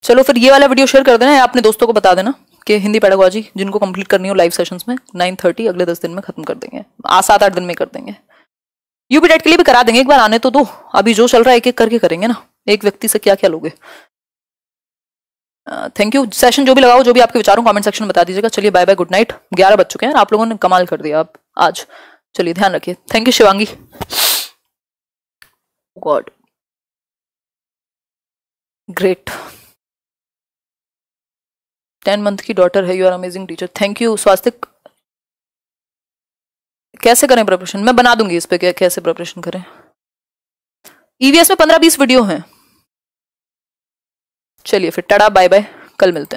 Speaker 1: चलो फिर ये वाला वीडियो शेयर कर देना या अपने दोस्तों को बता देना कि हिंदी पेडागोजी जिनको कंप्लीट करनी हो लाइव सेशंस में 9:30 अगले 10 दिन में खत्म कर देंगे, 7-8 दिन में कर देंगे। यूपी टेट के लिए भी करा देंगे, एक बार आने तो दो, अभी जो चल रहा है एक एक करके करेंगे ना, एक व्यक्ति से क्या क्या लोगे। Thank you. सेशन जो भी लगाओ, जो भी आपके विचारों कमेंट सेक्शन में बता दीजिएगा। चलिए बाय बाय, गुड नाइट। 11 बज चुके हैं, आप लोगों ने कमाल कर दिया आप आज। चलिए ध्यान रखिए। Thank you Shivangi. God great, 10 month की डॉटर है, you are amazing teacher. Thank you Swastik. कैसे करें प्रिपरेशन? मैं बना दूंगी इस पे कैसे प्रिपरेशन करें। ईवीएस में 15-20 वीडियो हैं। चलिए फिर टाटा बाय बाय, कल मिलते हैं।